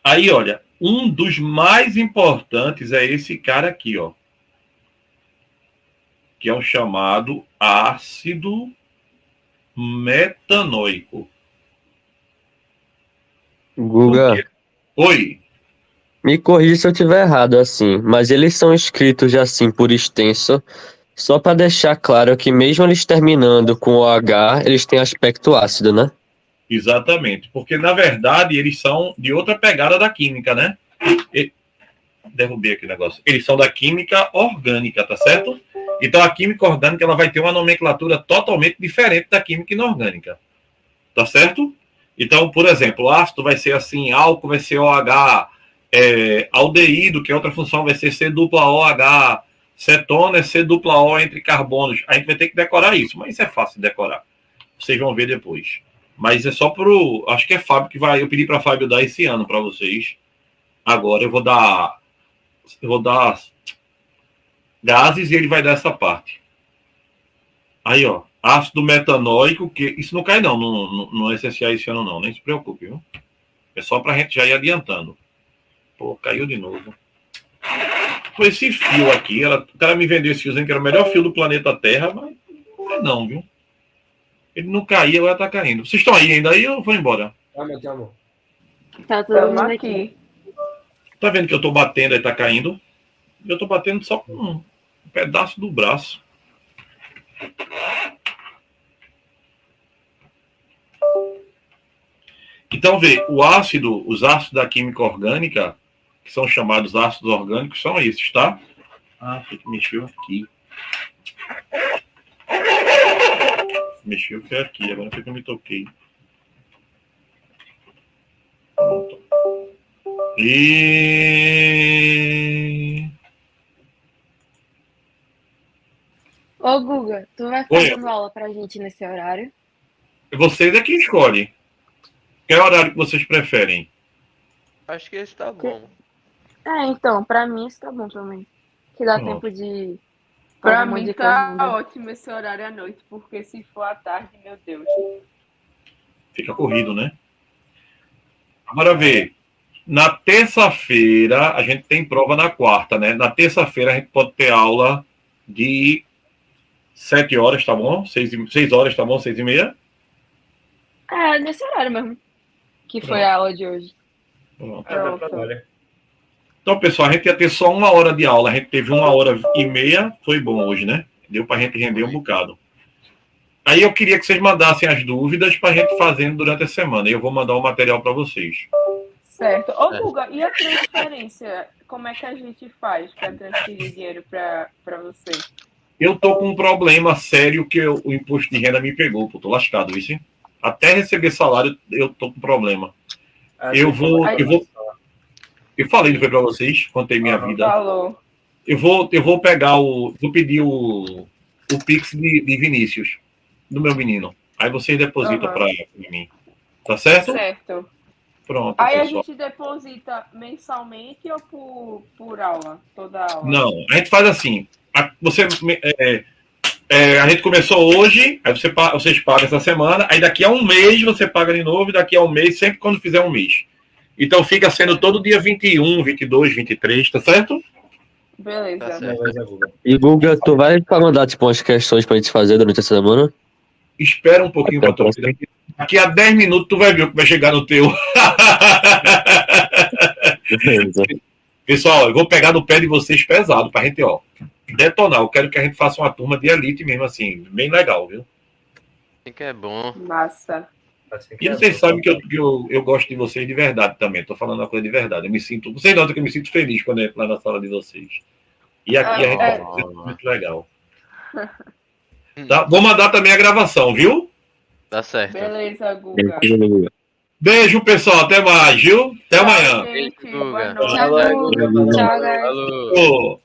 Speaker 4: Aí, olha, um dos mais importantes é esse cara aqui, ó, que é o chamado ácido metanoico.
Speaker 6: Guga,
Speaker 4: Oi.
Speaker 6: me corrija se eu estiver errado assim, mas eles são escritos assim por extenso, só para deixar claro que mesmo eles terminando com o H, eles têm aspecto ácido, né?
Speaker 4: Exatamente, porque na verdade eles são de outra pegada da química, né? Derrubei aqui o negócio. Eles são da química orgânica, tá certo? Então a química orgânica ela vai ter uma nomenclatura totalmente diferente da química inorgânica, tá certo? Então, por exemplo, o ácido vai ser assim, álcool vai ser OH, aldeído, que é outra função, vai ser C-OH, cetona é C-O entre carbonos. A gente vai ter que decorar isso, mas isso é fácil de decorar. Vocês vão ver depois. Mas é só pro... Acho que é Fábio que vai... Eu pedi para Fábio dar esse ano para vocês. Agora eu vou dar gases e ele vai dar essa parte. Aí, ó. Ácido metanóico, que... Isso não cai não no SSA esse ano não. Nem se preocupe, viu? É só pra gente já ir adiantando. Pô, caiu de novo. Pô, esse fio aqui... O cara me vendeu esse fiozinho que era o melhor fio do planeta Terra, mas não, viu? Ele não caía, agora tá caindo. Vocês estão aí ainda aí ou vou embora?
Speaker 3: Amor.
Speaker 1: Tá todo mundo aqui.
Speaker 4: Tá vendo que eu tô batendo e tá caindo? Eu tô batendo só com um pedaço do braço. Então, vê, os ácidos da química orgânica, que são chamados ácidos orgânicos, são esses, tá? Ah, foi que mexeu aqui. Mexeu foi aqui, agora foi que eu me toquei. Pronto.
Speaker 1: Ô, Guga, tu vai ficar dando aula pra gente nesse horário?
Speaker 4: Vocês é que escolhem. Qual horário que vocês preferem?
Speaker 2: Acho que esse tá bom.
Speaker 1: Então, pra mim isso tá bom também. Que dá
Speaker 4: Pronto.
Speaker 1: tempo de...
Speaker 5: Pra
Speaker 1: fazer uma
Speaker 5: mim
Speaker 1: dica
Speaker 5: tá
Speaker 1: ainda.
Speaker 5: ótimo esse horário à noite, porque se for à tarde, meu Deus.
Speaker 4: Fica corrido, né? Agora vê. Na terça-feira, a gente tem prova na quarta, né? Na terça-feira a gente pode ter aula de 7 horas, tá bom? 6 horas, tá bom? 6h30?
Speaker 1: É, nesse horário mesmo. Que foi a aula de hoje.
Speaker 4: Pronto.
Speaker 5: Pronto.
Speaker 4: Então, pessoal, a gente ia ter só 1 hora de aula. A gente teve 1h30. Foi bom hoje, né? Deu pra gente render um bocado. Aí eu queria que vocês mandassem as dúvidas pra gente fazendo durante a semana. E eu vou mandar o material pra vocês.
Speaker 5: Certo. Ô, Guga, e a transferência? Como é que a gente faz para transferir dinheiro para você?
Speaker 4: Eu tô com um problema sério que o imposto de renda me pegou. Pô, tô lascado, viu? Até receber salário, eu tô com problema. Eu falei, não foi pra vocês? Contei minha vida.
Speaker 5: Falou.
Speaker 4: Eu vou pegar vou pedir o Pix de Vinícius, do meu menino. Aí vocês depositam pra mim. Tá certo?
Speaker 5: Certo.
Speaker 4: Pronto,
Speaker 5: Aí
Speaker 4: pessoal.
Speaker 5: a gente deposita mensalmente ou por aula? Toda aula?
Speaker 4: Não, a gente faz assim. A gente começou hoje, aí vocês pagam essa semana, aí daqui a um mês você paga de novo, e daqui a um mês, sempre quando fizer um mês. Então fica sendo todo dia 21, 22, 23, tá certo?
Speaker 5: Beleza.
Speaker 2: Tá certo.
Speaker 6: E Guga, tu vai mandar tipo umas questões pra gente fazer durante a semana?
Speaker 4: Espera um pouquinho para tu Daqui a 10 minutos tu vai ver o que vai chegar no teu.
Speaker 6: Beleza.
Speaker 4: Pessoal, eu vou pegar no pé de vocês pesado pra gente, ó, detonar. Eu quero que a gente faça uma turma de elite mesmo, assim, bem legal, viu?
Speaker 2: Assim que é bom.
Speaker 5: Massa.
Speaker 3: Assim que
Speaker 4: E
Speaker 3: é
Speaker 4: vocês
Speaker 3: bom.
Speaker 4: sabem que eu gosto de vocês de verdade também. Tô falando uma coisa de verdade. Eu me sinto. Vocês notam que eu me sinto feliz quando eu entro lá na sala de vocês. E aqui a gente
Speaker 5: É.
Speaker 4: vai ser muito legal. Tá? Vou mandar também a gravação, viu?
Speaker 2: Tá certo.
Speaker 5: Beleza, Guga.
Speaker 4: Beijo, pessoal. Até mais, viu? Até amanhã.
Speaker 5: Tchau, gente.
Speaker 2: Beijo, Guga.
Speaker 5: Boa noite.
Speaker 1: Tchau,
Speaker 3: Falou.
Speaker 1: tchau, guys.
Speaker 2: Falou.
Speaker 4: Ô.